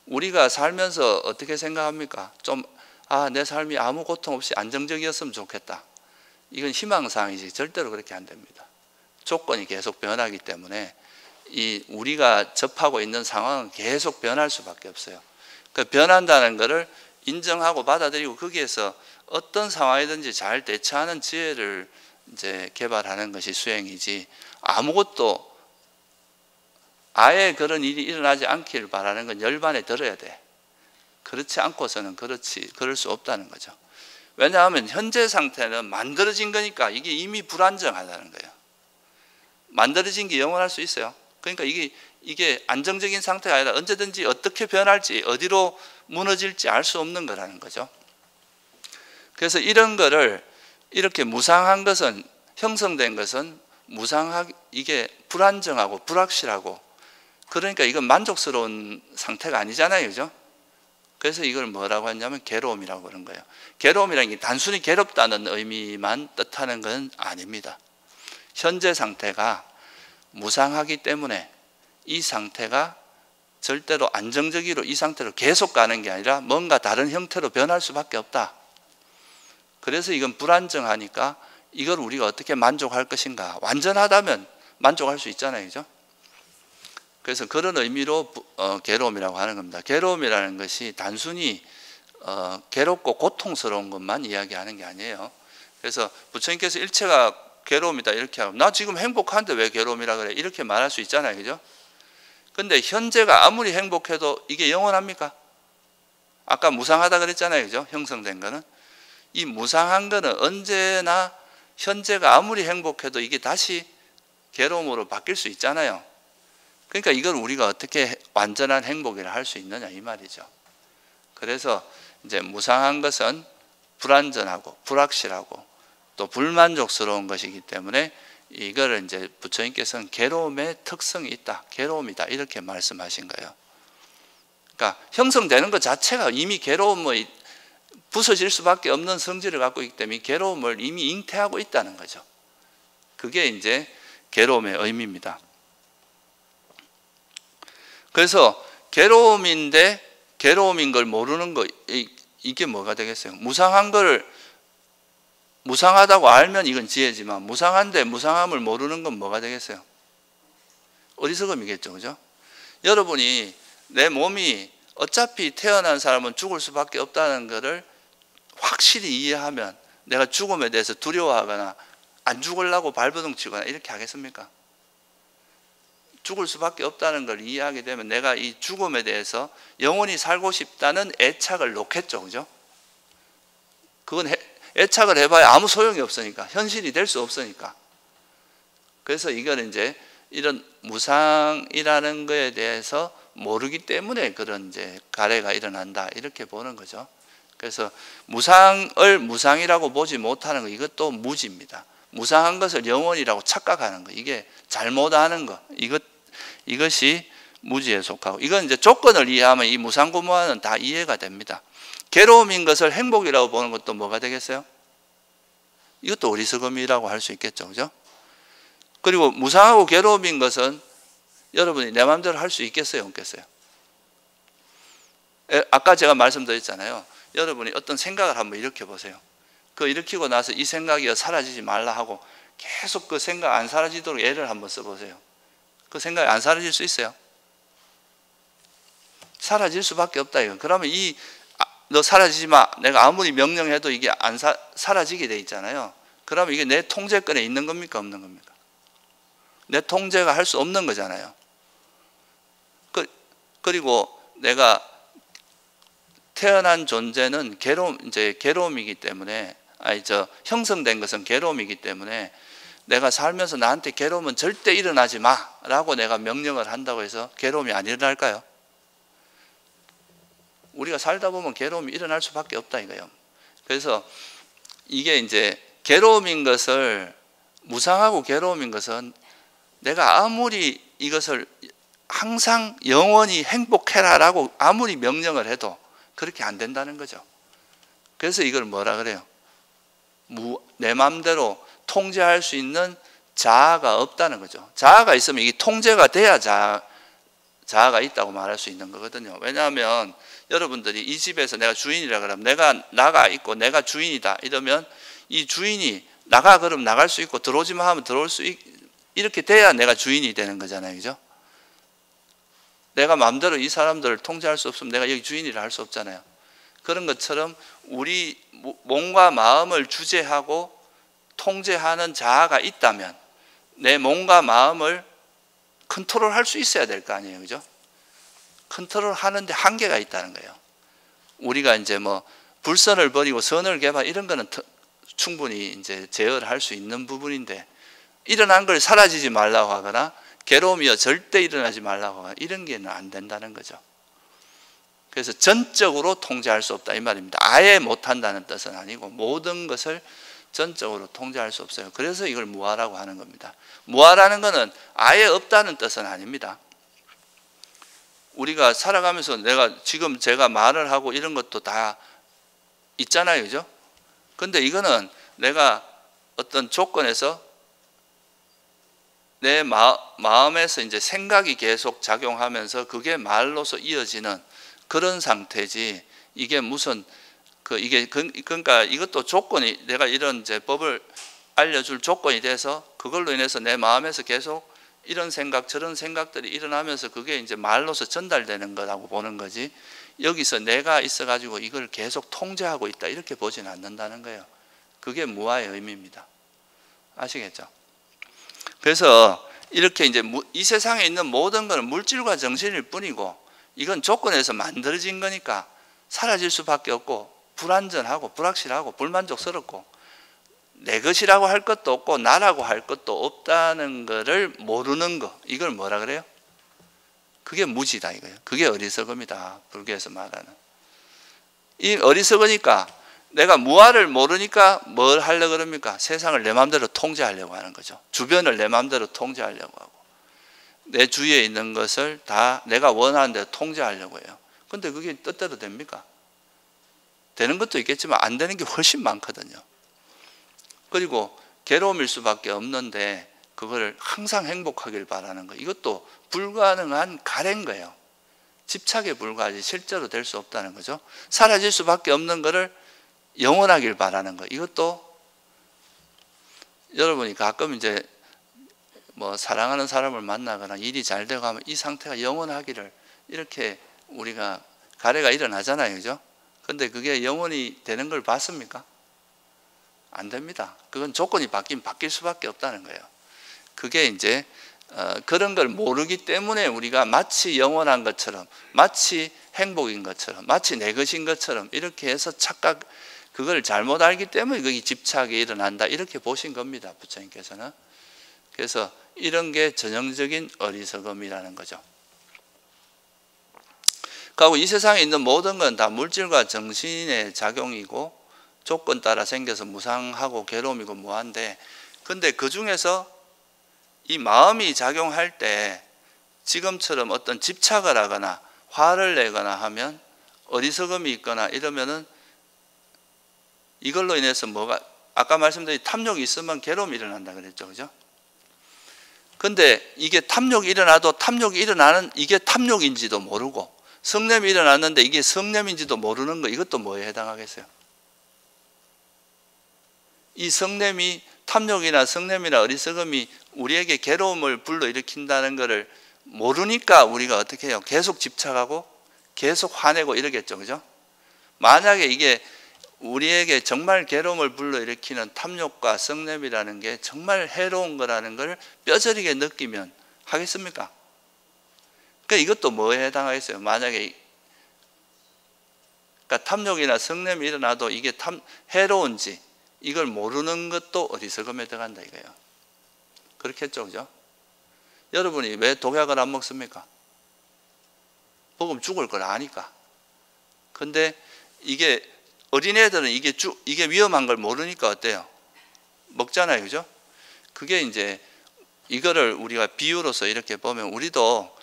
우리가 살면서 어떻게 생각합니까? 내 삶이 아무 고통 없이 안정적이었으면 좋겠다. 이건 희망사항이지 절대로 그렇게 안 됩니다. 조건이 계속 변하기 때문에 우리가 접하고 있는 상황은 계속 변할 수밖에 없어요. 그 변한다는 것을 인정하고 받아들이고 거기에서 어떤 상황이든지 잘 대처하는 지혜를 이제 개발하는 것이 수행이지 아무것도 아예 그런 일이 일어나지 않기를 바라는 건 열반에 들어야 돼. 그렇지 않고서는 그럴 수 없다는 거죠. 왜냐하면 현재 상태는 만들어진 거니까 이게 이미 불안정하다는 거예요. 만들어진 게 영원할 수 있어요. 그러니까 이게 안정적인 상태가 아니라 언제든지 어떻게 변할지 어디로 무너질지 알 수 없는 거라는 거죠. 그래서 이런 거를 이렇게 무상한 것은 형성된 것은 이게 불안정하고 불확실하고 그러니까 이건 만족스러운 상태가 아니잖아요. 그죠? 그래서 이걸 뭐라고 하냐면 괴로움이라고 그런 거예요. 괴로움이라는 게 단순히 괴롭다는 의미만 뜻하는 건 아닙니다. 현재 상태가 무상하기 때문에 이 상태가 절대로 안정적으로 이 상태로 계속 가는 게 아니라 뭔가 다른 형태로 변할 수밖에 없다. 그래서 이건 불안정하니까 이걸 우리가 어떻게 만족할 것인가. 완전하다면 만족할 수 있잖아요. 그죠? 그래서 그런 의미로 괴로움이라고 하는 겁니다. 괴로움이라는 것이 단순히 괴롭고 고통스러운 것만 이야기하는 게 아니에요. 그래서 부처님께서 일체가 괴로움이다 이렇게 하고 나 지금 행복한데 왜 괴로움이라 그래 이렇게 말할 수 있잖아요. 그죠? 근데 현재가 아무리 행복해도 이게 영원합니까? 아까 무상하다 그랬잖아요. 그죠? 형성된 거는. 이 무상한 거는 언제나 현재가 아무리 행복해도 이게 다시 괴로움으로 바뀔 수 있잖아요. 그러니까 이걸 우리가 어떻게 완전한 행복이라 할 수 있느냐 이 말이죠. 그래서 이제 무상한 것은 불안전하고 불확실하고 또 불만족스러운 것이기 때문에 이거를 이제 부처님께서는 괴로움의 특성이 있다. 괴로움이다. 이렇게 말씀하신 거예요. 그러니까 형성되는 것 자체가 이미 괴로움의 부서질 수밖에 없는 성질을 갖고 있기 때문에 괴로움을 이미 잉태하고 있다는 거죠. 그게 이제 괴로움의 의미입니다. 그래서 괴로움인데 괴로움인 걸 모르는 거, 이게 뭐가 되겠어요? 무상한 걸 무상하다고 알면 이건 지혜지만 무상한데 무상함을 모르는 건 뭐가 되겠어요? 어리석음이겠죠. 그죠? 여러분이 내 몸이 어차피 태어난 사람은 죽을 수밖에 없다는 것을 확실히 이해하면 내가 죽음에 대해서 두려워하거나 안 죽으려고 발버둥 치거나 이렇게 하겠습니까? 죽을 수밖에 없다는 걸 이해하게 되면 내가 이 죽음에 대해서 영원히 살고 싶다는 애착을 놓겠죠. 그죠? 그건 애착을 해봐야 아무 소용이 없으니까, 현실이 될 수 없으니까. 그래서 이건 이제 이런 무상이라는 거에 대해서 모르기 때문에 그런 이제 가래가 일어난다, 이렇게 보는 거죠. 그래서 무상을 무상이라고 보지 못하는 거, 이것도 무지입니다. 무상한 것을 영원이라고 착각하는 거, 이게 잘못하는 거, 이것이 무지에 속하고, 이건 이제 조건을 이해하면 이 무상고무한은 다 이해가 됩니다. 괴로움인 것을 행복이라고 보는 것도 뭐가 되겠어요? 이것도 어리석음이라고 할 수 있겠죠. 그죠? 그리고 무상하고 괴로움인 것은 여러분이 내 마음대로 할 수 있겠어요? 없겠어요? 아까 제가 말씀드렸잖아요. 여러분이 어떤 생각을 한번 일으켜 보세요. 그 일으키고 나서 이 생각이 사라지지 말라 하고 계속 그 생각 안 사라지도록 애를 한번 써보세요. 그 생각이 안 사라질 수 있어요? 사라질 수밖에 없다 이거. 그러면 너 사라지지 마, 내가 아무리 명령해도 이게 안 사라지게 돼 있잖아요. 그러면 이게 내 통제권에 있는 겁니까 없는 겁니까? 내 통제가 할 수 없는 거잖아요. 그리고 내가 태어난 존재는 괴로움이기 때문에, 형성된 것은 괴로움이기 때문에 내가 살면서 나한테 괴로움은 절대 일어나지 마라고 내가 명령을 한다고 해서 괴로움이 안 일어날까요? 우리가 살다 보면 괴로움이 일어날 수밖에 없다 이거예요. 그래서 이게 이제 괴로움인 것을, 무상하고 괴로움인 것은 내가 아무리 이것을 항상 영원히 행복해라라고 아무리 명령을 해도 그렇게 안 된다는 거죠. 그래서 이걸 뭐라 그래요? 내 마음대로 통제할 수 있는 자아가 없다는 거죠. 자아가 있으면 이게 통제가 돼야 자아가 있다고 말할 수 있는 거거든요. 왜냐하면 여러분들이 이 집에서 내가 주인이라 그러면 내가 나가 있고 내가 주인이다 이러면 이 주인이 나가 그러면 나갈 수 있고 들어오지 마 하면 들어올 수 이렇게 돼야 내가 주인이 되는 거잖아요. 그죠? 내가 마음대로 이 사람들을 통제할 수 없으면 내가 여기 주인이라 할 수 없잖아요. 그런 것처럼 우리 몸과 마음을 주재하고 통제하는 자아가 있다면 내 몸과 마음을 컨트롤할 수 있어야 될 거 아니에요. 그죠? 컨트롤하는데 한계가 있다는 거예요. 우리가 이제 불선을 버리고 선을 개발 이런 거는 충분히 이제 제어를 할 수 있는 부분인데, 일어난 걸 사라지지 말라고 하거나 괴로움이여 절대 일어나지 말라고 하거나 이런 게 안 된다는 거죠. 그래서 전적으로 통제할 수 없다 이 말입니다. 아예 못한다는 뜻은 아니고 모든 것을 전적으로 통제할 수 없어요. 그래서 이걸 무아라고 하는 겁니다. 무아라는 것은 아예 없다는 뜻은 아닙니다. 우리가 살아가면서 지금 제가 말을 하고 이런 것도 다 있잖아요. 그죠? 근데 이거는 내가 어떤 조건에서 내 마음에서 이제 생각이 계속 작용하면서 그게 말로서 이어지는 그런 상태지, 이게 무슨 그러니까 이것도 조건이, 내가 이런 이제 법을 알려줄 조건이 돼서 그걸로 인해서 내 마음에서 계속 이런 생각 저런 생각들이 일어나면서 그게 이제 말로서 전달되는 거라고 보는 거지, 여기서 내가 있어 가지고 이걸 계속 통제하고 있다 이렇게 보지는 않는다는 거예요. 그게 무아의 의미입니다. 아시겠죠? 그래서 이렇게 이제 이 세상에 있는 모든 것은 물질과 정신일 뿐이고 이건 조건에서 만들어진 거니까 사라질 수밖에 없고 불안전하고 불확실하고 불만족스럽고 내 것이라고 할 것도 없고 나라고 할 것도 없다는 것을 모르는 거, 이걸 뭐라 그래요? 그게 무지다 이거예요. 그게 어리석음이다, 불교에서 말하는. 이 어리석으니까 내가 무아를 모르니까 뭘 하려고 그럽니까? 세상을 내 마음대로 통제하려고 하는 거죠. 주변을 내 마음대로 통제하려고 하고 내 주위에 있는 것을 다 내가 원하는 대로 통제하려고 해요. 근데 그게 뜻대로 됩니까? 되는 것도 있겠지만 안 되는 게 훨씬 많거든요. 그리고 괴로움일 수밖에 없는데 그걸 항상 행복하길 바라는 거, 이것도 불가능한 가래인 거예요. 집착에 불과하지 실제로 될 수 없다는 거죠. 사라질 수밖에 없는 거를 영원하길 바라는 거, 이것도 여러분이 가끔 이제 뭐 사랑하는 사람을 만나거나 일이 잘 되고 하면 이 상태가 영원하기를 이렇게 우리가 가래가 일어나잖아요, 그죠? 근데 그게 영원히 되는 걸 봤습니까? 안 됩니다. 그건 조건이 바뀔 수밖에 없다는 거예요. 그게 이제 그런 걸 모르기 때문에 우리가 마치 영원한 것처럼, 마치 행복인 것처럼, 마치 내 것인 것처럼 이렇게 해서 착각, 그걸 잘못 알기 때문에 거기 집착이 일어난다, 이렇게 보신 겁니다, 부처님께서는. 그래서 이런 게 전형적인 어리석음이라는 거죠. 그리고 이 세상에 있는 모든 건 다 물질과 정신의 작용이고 조건 따라 생겨서 무상하고 괴로움이고 무한데, 근데 그 중에서 이 마음이 작용할 때 지금처럼 어떤 집착을 하거나 화를 내거나 하면, 어리석음이 있거나 이러면은 이걸로 인해서 뭐가, 아까 말씀드린 탐욕이 있으면 괴로움이 일어난다 그랬죠, 그죠? 근데 이게 탐욕이 일어나도 탐욕이 일어나는 이게 탐욕인지도 모르고, 성냄이 일어났는데 이게 성냄인지도 모르는 거, 이것도 뭐에 해당하겠어요? 이 성냄이, 탐욕이나 성냄이나 어리석음이 우리에게 괴로움을 불러일으킨다는 것을 모르니까 우리가 어떻게 해요? 계속 집착하고 계속 화내고 이러겠죠, 그죠? 만약에 이게 우리에게 정말 괴로움을 불러일으키는 탐욕과 성냄이라는 게 정말 해로운 거라는 걸 뼈저리게 느끼면 하겠습니까? 그러니까 이것도 뭐에 해당하겠어요? 만약에 그러니까 탐욕이나 성냄이 일어나도 이게 해로운지 이걸 모르는 것도 어리석음에 들어간다 이거예요. 그렇겠죠, 그죠? 여러분이 왜 독약을 안 먹습니까? 먹으면 죽을 걸 아니까. 근데 이게 어린애들은 이게 위험한 걸 모르니까 어때요? 먹잖아요, 그죠? 그게 이제 이거를 우리가 비유로서 이렇게 보면, 우리도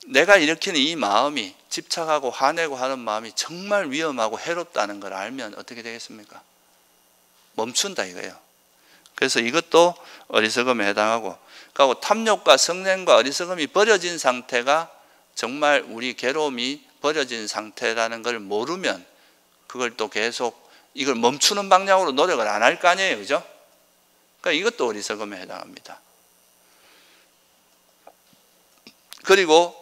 내가 일으키는 이 마음이, 집착하고 화내고 하는 마음이 정말 위험하고 해롭다는 걸 알면 어떻게 되겠습니까? 멈춘다 이거예요. 그래서 이것도 어리석음에 해당하고, 그리고 탐욕과 성냄과 어리석음이 버려진 상태가 정말 우리 괴로움이 버려진 상태라는 걸 모르면 그걸 또 계속 이걸 멈추는 방향으로 노력을 안 할 거 아니에요, 그죠? 그러니까 이것도 어리석음에 해당합니다. 그리고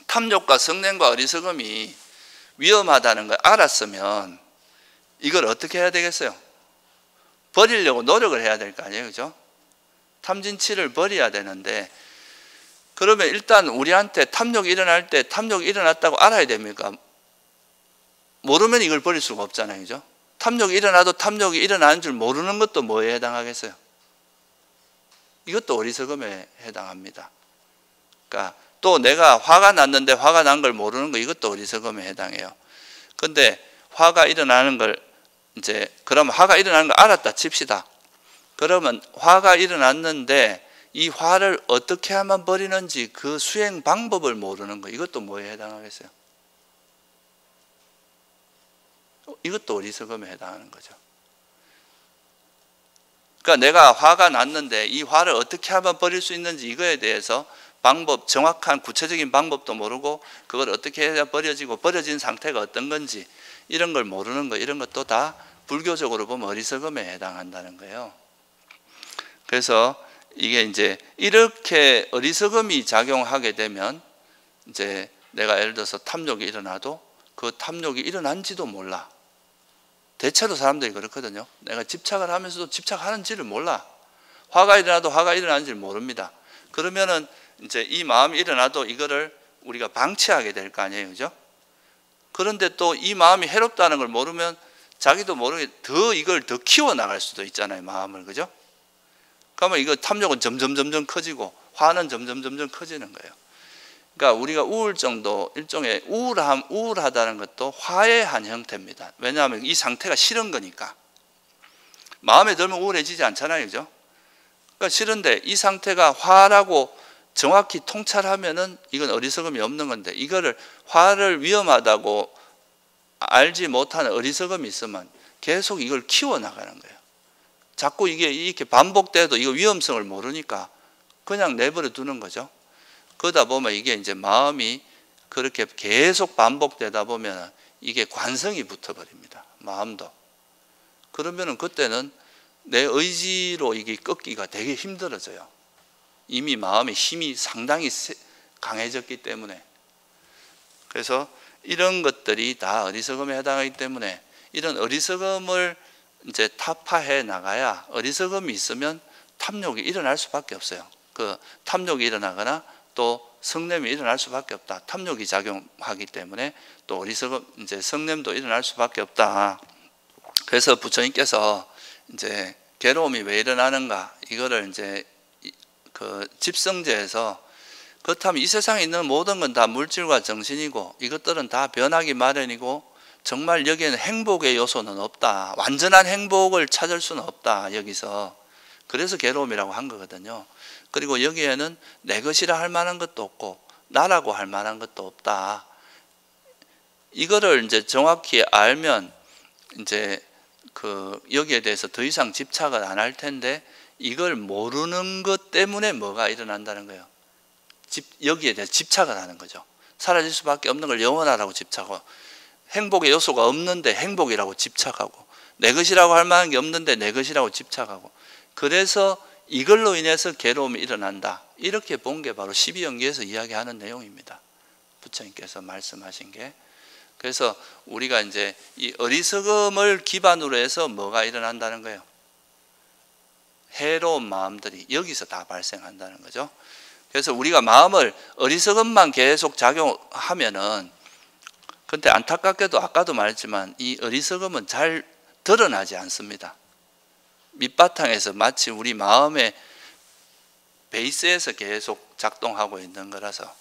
탐욕과 성냄과 어리석음이 위험하다는 걸 알았으면 이걸 어떻게 해야 되겠어요? 버리려고 노력을 해야 될 거 아니에요, 그죠? 탐진치를 버려야 되는데, 그러면 일단 우리한테 탐욕이 일어날 때 탐욕이 일어났다고 알아야 됩니까? 모르면 이걸 버릴 수가 없잖아요, 그죠? 탐욕이 일어나도 탐욕이 일어나는 줄 모르는 것도 뭐에 해당하겠어요? 이것도 어리석음에 해당합니다. 그러니까 또 내가 화가 났는데 화가 난 걸 모르는 거, 이것도 어리석음에 해당해요. 근데 화가 일어나는 걸 이제, 그러면 화가 일어나는 걸 알았다 칩시다. 그러면 화가 일어났는데 이 화를 어떻게 하면 버리는지 그 수행 방법을 모르는 거, 이것도 뭐에 해당하겠어요? 이것도 어리석음에 해당하는 거죠. 그러니까 내가 화가 났는데 이 화를 어떻게 하면 버릴 수 있는지 이거에 대해서 방법, 정확한 구체적인 방법도 모르고 그걸 어떻게 해야 버려지고 버려진 상태가 어떤 건지 이런 걸 모르는 거, 이런 것도 다 불교적으로 보면 어리석음에 해당한다는 거예요. 그래서 이게 이제 이렇게 어리석음이 작용하게 되면 이제 내가 예를 들어서 탐욕이 일어나도 그 탐욕이 일어난지도 몰라. 대체로 사람들이 그렇거든요. 내가 집착을 하면서도 집착하는지를 몰라. 화가 일어나도 화가 일어나는지를 모릅니다. 그러면은 이제 이 마음이 일어나도 이거를 우리가 방치하게 될 거 아니에요, 그죠? 그런데 또 이 마음이 해롭다는 걸 모르면 자기도 모르게 이걸 더 키워나갈 수도 있잖아요, 마음을, 그죠? 그러면 이거 탐욕은 점점 커지고 화는 점점 커지는 거예요. 그러니까 우리가 우울증도 일종의 우울하다는 것도 화의 한 형태입니다. 왜냐하면 이 상태가 싫은 거니까. 마음에 들면 우울해지지 않잖아요, 그죠? 그러니까 싫은데 이 상태가 화라고 정확히 통찰하면은 이건 어리석음이 없는 건데, 이거를 화를 위험하다고 알지 못하는 어리석음이 있으면 계속 이걸 키워나가는 거예요. 자꾸 이게 이렇게 반복돼도 이거 위험성을 모르니까 그냥 내버려 두는 거죠. 그러다 보면 이게 이제 마음이 그렇게 계속 반복되다 보면 이게 관성이 붙어버립니다. 마음도. 그러면은 그때는 내 의지로 이게 꺾기가 되게 힘들어져요. 이미 마음의 힘이 상당히 강해졌기 때문에. 그래서 이런 것들이 다 어리석음에 해당하기 때문에 이런 어리석음을 이제 타파해 나가야, 어리석음이 있으면 탐욕이 일어날 수밖에 없어요. 그 탐욕이 일어나거나 또 성냄이 일어날 수밖에 없다. 탐욕이 작용하기 때문에 또 어리석음, 이제 성냄도 일어날 수밖에 없다. 그래서 부처님께서 이제 괴로움이 왜 일어나는가, 이거를 이제 그 집성제에서, 그렇다면 이 세상에 있는 모든 건 다 물질과 정신이고 이것들은 다 변하기 마련이고 정말 여기에는 행복의 요소는 없다. 완전한 행복을 찾을 수는 없다. 여기서. 그래서 괴로움이라고 한 거거든요. 그리고 여기에는 내 것이라 할 만한 것도 없고 나라고 할 만한 것도 없다. 이거를 이제 정확히 알면 이제 그 여기에 대해서 더 이상 집착을 안 할 텐데, 이걸 모르는 것 때문에 뭐가 일어난다는 거예요. 여기에 대해서 집착을 하는 거죠. 사라질 수밖에 없는 걸 영원하라고 집착하고, 행복의 요소가 없는데 행복이라고 집착하고, 내 것이라고 할 만한 게 없는데 내 것이라고 집착하고, 그래서 이걸로 인해서 괴로움이 일어난다. 이렇게 본 게 바로 12연기에서 이야기하는 내용입니다. 부처님께서 말씀하신 게. 그래서 우리가 이제 이 어리석음을 기반으로 해서 뭐가 일어난다는 거예요? 해로운 마음들이 여기서 다 발생한다는 거죠. 그래서 우리가 마음을 어리석음만 계속 작용하면은, 근데 안타깝게도 아까도 말했지만 이 어리석음은 잘 드러나지 않습니다. 밑바탕에서 마치 우리 마음의 베이스에서 계속 작동하고 있는 거라서,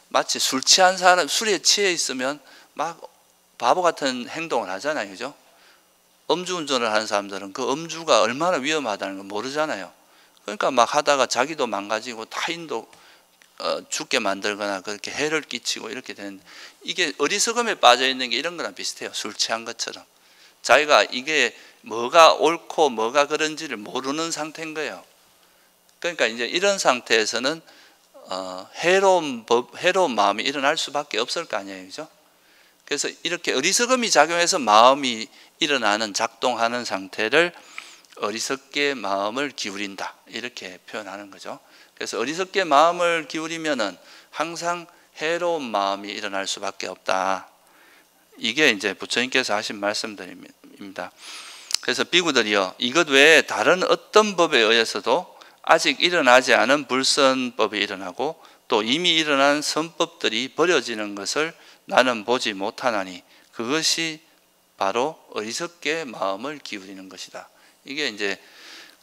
마치 술 취한 사람, 술에 취해 있으면 막 바보 같은 행동을 하잖아요. 그죠? 음주운전을 하는 사람들은 그 음주가 얼마나 위험하다는 걸 모르잖아요. 그러니까 막 하다가 자기도 망가지고 타인도 죽게 만들거나 그렇게 해를 끼치고 이렇게 되는데, 이게 어리석음에 빠져 있는 게 이런 거랑 비슷해요. 술 취한 것처럼. 자기가 이게 뭐가 옳고 뭐가 그런지를 모르는 상태인 거예요. 그러니까 이제 이런 상태에서는 해로운 마음이 일어날 수밖에 없을 거 아니에요. 그죠? 그래서 이렇게 어리석음이 작용해서 마음이 일어나는, 작동하는 상태를 어리석게 마음을 기울인다. 이렇게 표현하는 거죠. 그래서 어리석게 마음을 기울이면은 항상 해로운 마음이 일어날 수밖에 없다. 이게 이제 부처님께서 하신 말씀들입니다. 그래서 비구들이여, 이것 외에 다른 어떤 법에 의해서도 아직 일어나지 않은 불선법이 일어나고 또 이미 일어난 선법들이 버려지는 것을 나는 보지 못하나니 그것이 바로 어리석게 마음을 기울이는 것이다. 이게 이제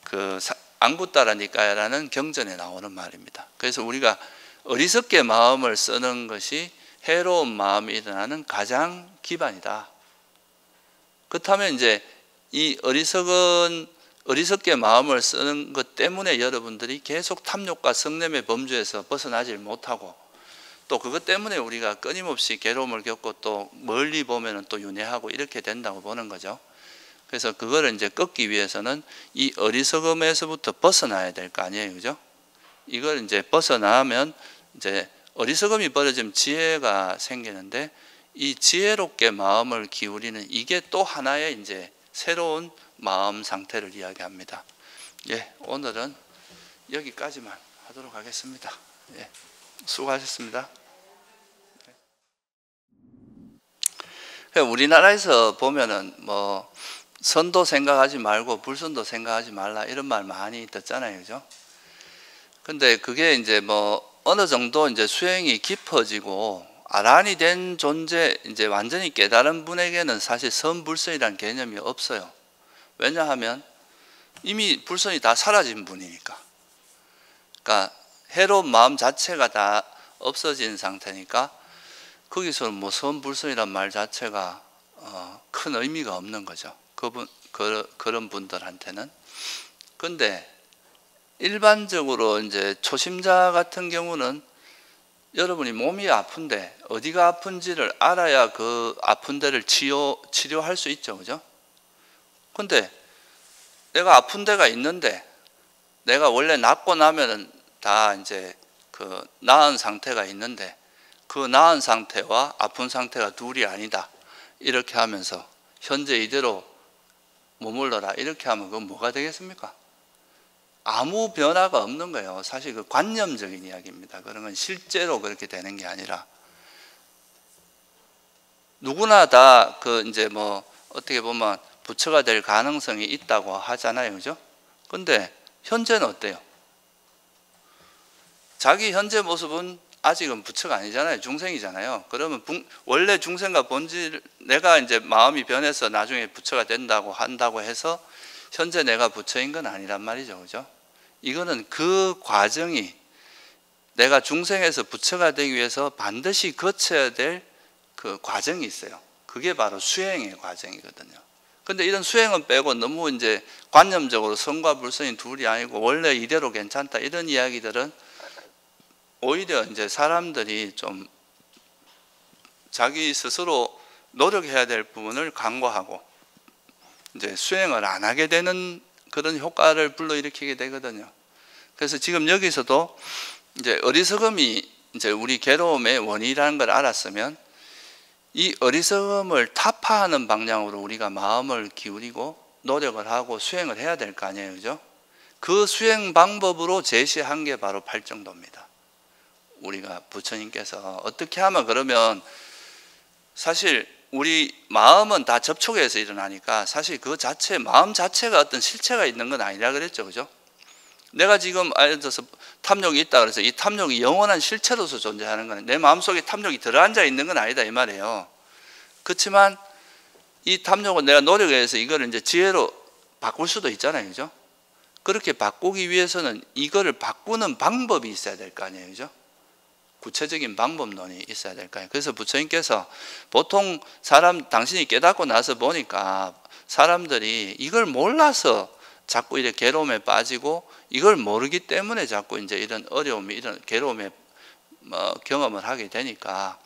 그 앙구따라 니까야라는 경전에 나오는 말입니다. 그래서 우리가 어리석게 마음을 쓰는 것이 해로운 마음이 일어나는 가장 기반이다. 그렇다면 이제 이 어리석게 마음을 쓰는 것 때문에 여러분들이 계속 탐욕과 성냄의 범주에서 벗어나질 못하고, 또 그것 때문에 우리가 끊임없이 괴로움을 겪고 또 멀리 보면은 또 윤회하고 이렇게 된다고 보는 거죠. 그래서 그거를 이제 꺾기 위해서는 이 어리석음에서부터 벗어나야 될 거 아니에요. 그죠? 이걸 이제 벗어나면 이제 어리석음이 버려지면 지혜가 생기는데, 이 지혜롭게 마음을 기울이는 이게 또 하나의 이제 새로운 마음 상태를 이야기합니다. 예, 오늘은 여기까지만 하도록 하겠습니다. 예, 수고하셨습니다. 우리나라에서 보면은 뭐 선도 생각하지 말고 불선도 생각하지 말라 이런 말 많이 듣잖아요. 그죠? 근데 그게 이제 뭐 어느 정도 이제 수행이 깊어지고 아란이 된 존재, 이제 완전히 깨달은 분에게는 사실 선불선이라는 개념이 없어요. 왜냐하면 이미 불선이 다 사라진 분이니까. 그러니까 해로운 마음 자체가 다 없어진 상태니까 거기서는 뭐 선불선이란 말 자체가 큰 의미가 없는 거죠. 그런 분들한테는. 근데 일반적으로 이제 초심자 같은 경우는 여러분이 몸이 아픈데 어디가 아픈지를 알아야 그 아픈 데를 치료할 수 있죠. 그죠? 근데 내가 아픈 데가 있는데 내가 원래 낫고 나면은 다 이제 그 나은 상태가 있는데 그 나은 상태와 아픈 상태가 둘이 아니다. 이렇게 하면서 현재 이대로 머물러라. 이렇게 하면 그건 뭐가 되겠습니까? 아무 변화가 없는 거예요. 사실 그 관념적인 이야기입니다. 그런 건 실제로 그렇게 되는 게 아니라 누구나 다 그 이제 뭐 어떻게 보면 부처가 될 가능성이 있다고 하잖아요. 그죠? 근데 현재는 어때요? 자기 현재 모습은 아직은 부처가 아니잖아요. 중생이잖아요. 그러면 원래 중생과 본질, 내가 이제 마음이 변해서 나중에 부처가 된다고 한다고 해서 현재 내가 부처인 건 아니란 말이죠. 그죠? 이거는 그 과정이 내가 중생에서 부처가 되기 위해서 반드시 거쳐야 될 그 과정이 있어요. 그게 바로 수행의 과정이거든요. 근데 이런 수행은 빼고 너무 이제 관념적으로 성과 불성이 둘이 아니고 원래 이대로 괜찮다 이런 이야기들은 오히려 이제 사람들이 좀 자기 스스로 노력해야 될 부분을 간과하고 이제 수행을 안 하게 되는 그런 효과를 불러일으키게 되거든요. 그래서 지금 여기서도 이제 어리석음이 이제 우리 괴로움의 원인이라는 걸 알았으면 이 어리석음을 타파하는 방향으로 우리가 마음을 기울이고 노력을 하고 수행을 해야 될 거 아니에요. 그죠? 그 수행 방법으로 제시한 게 바로 팔정도입니다. 우리가 부처님께서 어떻게 하면 그러면 사실 우리 마음은 다 접촉해서 일어나니까 사실 그 자체, 마음 자체가 어떤 실체가 있는 건 아니라 그랬죠. 그죠? 내가 지금 예를 들어서 탐욕이 있다 그래서 이 탐욕이 영원한 실체로서 존재하는 건 내 마음속에 탐욕이 들어앉아 있는 건 아니다 이 말이에요. 그렇지만 이 탐욕은 내가 노력해서 이거를 이제 지혜로 바꿀 수도 있잖아요. 그죠? 그렇게 바꾸기 위해서는 이거를 바꾸는 방법이 있어야 될 거 아니에요. 그죠? 구체적인 방법론이 있어야 될 거예요. 그래서 부처님께서 보통 당신이 깨닫고 나서 보니까 사람들이 이걸 몰라서 자꾸 이렇게 괴로움에 빠지고 이걸 모르기 때문에 자꾸 이제 이런 어려움이, 이런 괴로움의 경험을 하게 되니까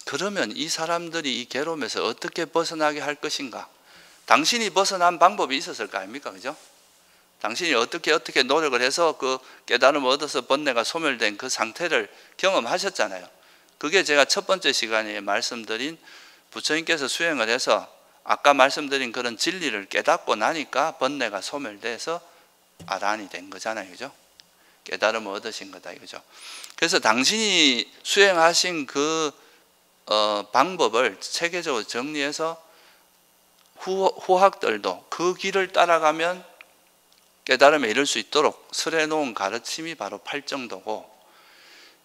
그러면 이 사람들이 이 괴로움에서 어떻게 벗어나게 할 것인가? 당신이 벗어난 방법이 있었을 거 아닙니까? 그죠? 당신이 어떻게 노력을 해서 그 깨달음을 얻어서 번뇌가 소멸된 그 상태를 경험하셨잖아요. 그게 제가 첫 번째 시간에 말씀드린 부처님께서 수행을 해서 아까 말씀드린 그런 진리를 깨닫고 나니까 번뇌가 소멸돼서 아란이 된 거잖아요. 그죠? 깨달음을 얻으신 거다 이거죠. 그래서 당신이 수행하신 그 방법을 체계적으로 정리해서 후학들도 그 길을 따라가면 깨달음에 이를 수 있도록 설해 놓은 가르침이 바로 팔정도고,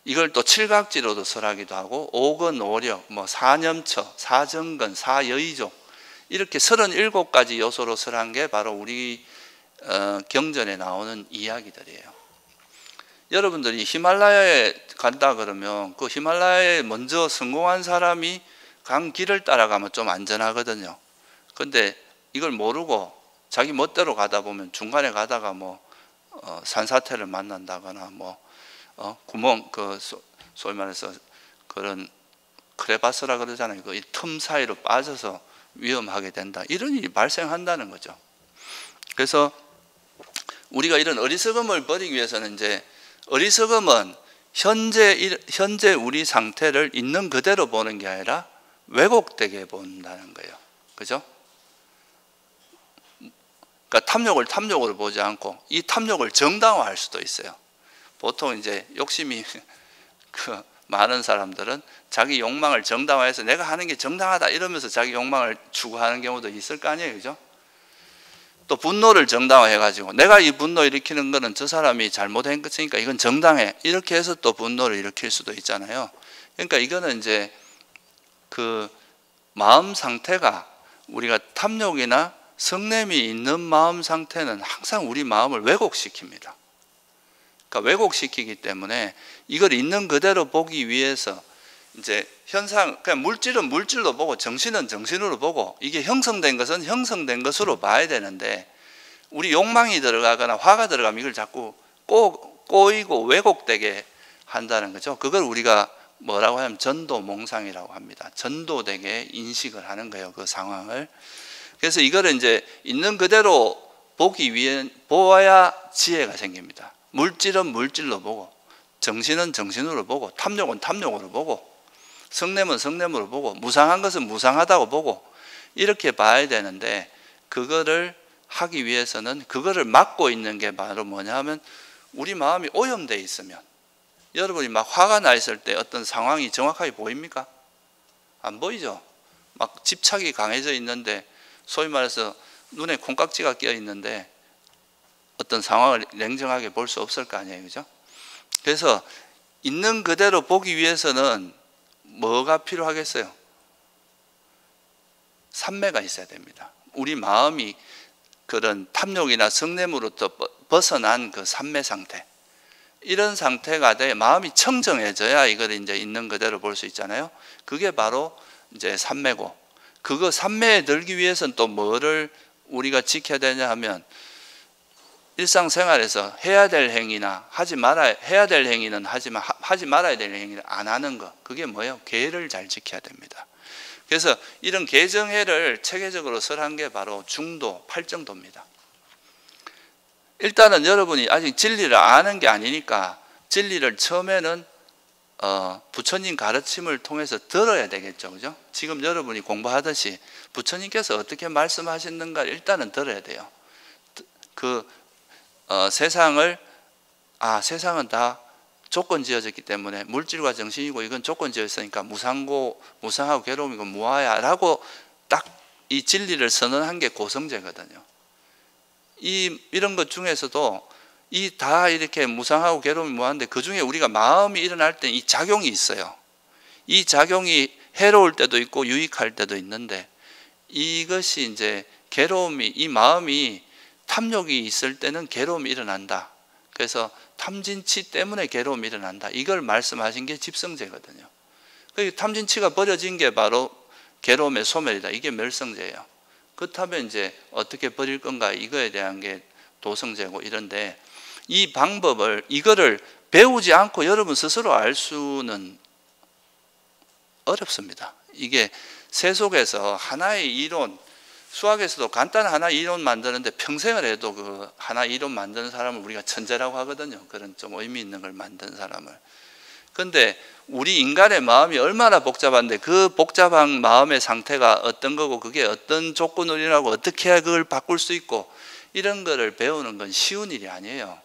이걸 또 칠각지로도 설하기도 하고 오건, 오력, 사념처, 사정근, 사여의족 이렇게 37가지 요소로 설한 게 바로 우리 경전에 나오는 이야기들이에요. 여러분들이 히말라야에 간다 그러면 그 히말라야에 먼저 성공한 사람이 간 길을 따라가면 좀 안전하거든요. 근데 이걸 모르고 자기 멋대로 가다 보면 중간에 가다가 산사태를 만난다거나 구멍, 소위 말해서 그런 크레바스라 그러잖아요. 그 틈 사이로 빠져서 위험하게 된다. 이런 일이 발생한다는 거죠. 그래서 우리가 이런 어리석음을 버리기 위해서는 이제 어리석음은 현재 우리 상태를 있는 그대로 보는 게 아니라 왜곡되게 본다는 거예요. 그죠? 그러니까 탐욕을 탐욕으로 보지 않고 이 탐욕을 정당화할 수도 있어요. 보통 이제 욕심이 많은 사람들은 자기 욕망을 정당화해서 내가 하는 게 정당하다 이러면서 자기 욕망을 추구하는 경우도 있을 거 아니에요. 그죠? 또 분노를 정당화해가지고 내가 이 분노 일으키는 거는 저 사람이 잘못한 것이니까 이건 정당해. 이렇게 해서 또 분노를 일으킬 수도 있잖아요. 그러니까 이거는 이제 그 마음 상태가 우리가 탐욕이나 성냄이 있는 마음 상태는 항상 우리 마음을 왜곡시킵니다. 그러니까 왜곡시키기 때문에 이걸 있는 그대로 보기 위해서 이제 그냥 물질은 물질로 보고 정신은 정신으로 보고 이게 형성된 것은 형성된 것으로 봐야 되는데 우리 욕망이 들어가거나 화가 들어가면 이걸 자꾸 꼬이고 왜곡되게 한다는 거죠. 그걸 우리가 뭐라고 하면 전도몽상이라고 합니다. 전도되게 인식을 하는 거예요, 그 상황을. 그래서 이거를 이제 있는 그대로 보기 위해 보아야 지혜가 생깁니다. 물질은 물질로 보고, 정신은 정신으로 보고, 탐욕은 탐욕으로 보고, 성냄은 성냄으로 보고, 무상한 것은 무상하다고 보고, 이렇게 봐야 되는데, 그거를 하기 위해서는 그거를 막고 있는 게 바로 뭐냐 하면 우리 마음이 오염되어 있으면, 여러분이 막 화가 나 있을 때 어떤 상황이 정확하게 보입니까? 안 보이죠? 막 집착이 강해져 있는데, 소위 말해서 눈에 콩깍지가 끼어 있는데 어떤 상황을 냉정하게 볼 수 없을 거 아니에요, 그죠? 그래서 있는 그대로 보기 위해서는 뭐가 필요하겠어요? 삼매가 있어야 됩니다. 우리 마음이 그런 탐욕이나 성냄으로부터 벗어난 그 삼매 상태, 이런 상태가 돼 마음이 청정해져야 이걸 이제 있는 그대로 볼 수 있잖아요. 그게 바로 이제 삼매고, 그거 삼매에 들기 위해서는 또 뭐를 우리가 지켜야 되냐 하면 일상생활에서 해야 될 행위나 해야 될 행위는 하지만 하지 말아야 될 행위를 안 하는 거, 그게 뭐예요? 계를 잘 지켜야 됩니다. 그래서 이런 계정해를 체계적으로 설한 게 바로 중도, 팔정도입니다. 일단은 여러분이 아직 진리를 아는 게 아니니까 진리를 처음에는 부처님 가르침을 통해서 들어야 되겠죠, 그죠? 지금 여러분이 공부하듯이 부처님께서 어떻게 말씀하셨는가 일단은 들어야 돼요. 세상은 다 조건 지어졌기 때문에 물질과 정신이고 이건 조건 지어졌으니까 무상하고 괴로움이고 무아야 라고 딱 이 진리를 선언한 게 고성제거든요. 이런 것 중에서도 다 이렇게 무상하고 괴로움이 무한데 그 중에 우리가 마음이 일어날 때 이 작용이 있어요. 이 작용이 해로울 때도 있고 유익할 때도 있는데, 이것이 이제 괴로움이, 이 마음이 탐욕이 있을 때는 괴로움이 일어난다. 그래서 탐진치 때문에 괴로움이 일어난다. 이걸 말씀하신 게 집성제거든요. 탐진치가 버려진 게 바로 괴로움의 소멸이다. 이게 멸성제예요. 그렇다면 이제 어떻게 버릴 건가, 이거에 대한 게 도성제고 이런데, 이 방법을, 이거를 배우지 않고 여러분 스스로 알 수는 어렵습니다. 이게 세속에서 하나의 이론, 수학에서도 간단한 하나의 이론 만드는데 평생을 해도 그 하나의 이론 만드는 사람을 우리가 천재라고 하거든요. 그런 좀 의미 있는 걸 만든 사람을. 근데 우리 인간의 마음이 얼마나 복잡한데 그 복잡한 마음의 상태가 어떤 거고 그게 어떤 조건을 이루고 어떻게 해야 그걸 바꿀 수 있고, 이런 거를 배우는 건 쉬운 일이 아니에요.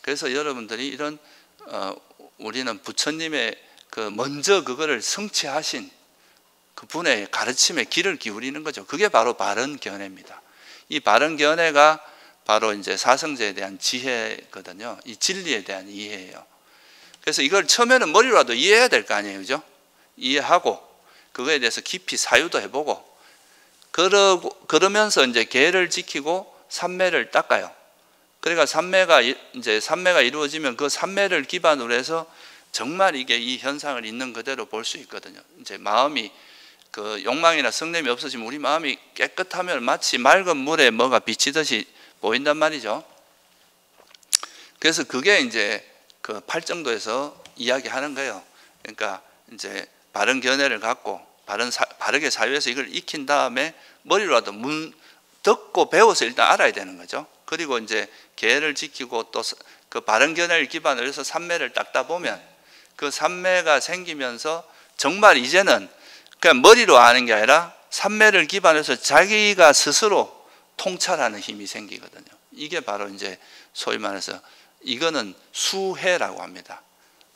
그래서 여러분들이 우리는 부처님의 먼저 그거를 성취하신 그분의 가르침에 귀를 기울이는 거죠. 그게 바로 바른 견해입니다. 이 바른 견해가 바로 이제 사성제에 대한 지혜거든요. 이 진리에 대한 이해예요. 그래서 이걸 처음에는 머리로라도 이해해야 될 거 아니에요, 그죠? 이해하고 그거에 대해서 깊이 사유도 해보고, 그러면서 이제 계를 지키고 삼매를 닦아요. 그러니까 삼매가 이루어지면 그 삼매를 기반으로 해서 정말 이게 이 현상을 있는 그대로 볼 수 있거든요. 이제 마음이 그 욕망이나 성냄이 없어지면 우리 마음이 깨끗하면 마치 맑은 물에 뭐가 비치듯이 보인단 말이죠. 그래서 그게 이제 그 팔정도에서 이야기하는 거예요. 그러니까 이제 바른 견해를 갖고 바르게 사유해서 이걸 익힌 다음에 머리로라도 듣고 배워서 일단 알아야 되는 거죠. 그리고 이제 계를 지키고 또 그 바른 견해를 기반으로 해서 삼매를 닦다 보면 그 삼매가 생기면서 정말 이제는 그냥 머리로 아는 게 아니라 삼매를 기반으로 해서 자기가 스스로 통찰하는 힘이 생기거든요. 이게 바로 이제 소위 말해서 이거는 수해라고 합니다.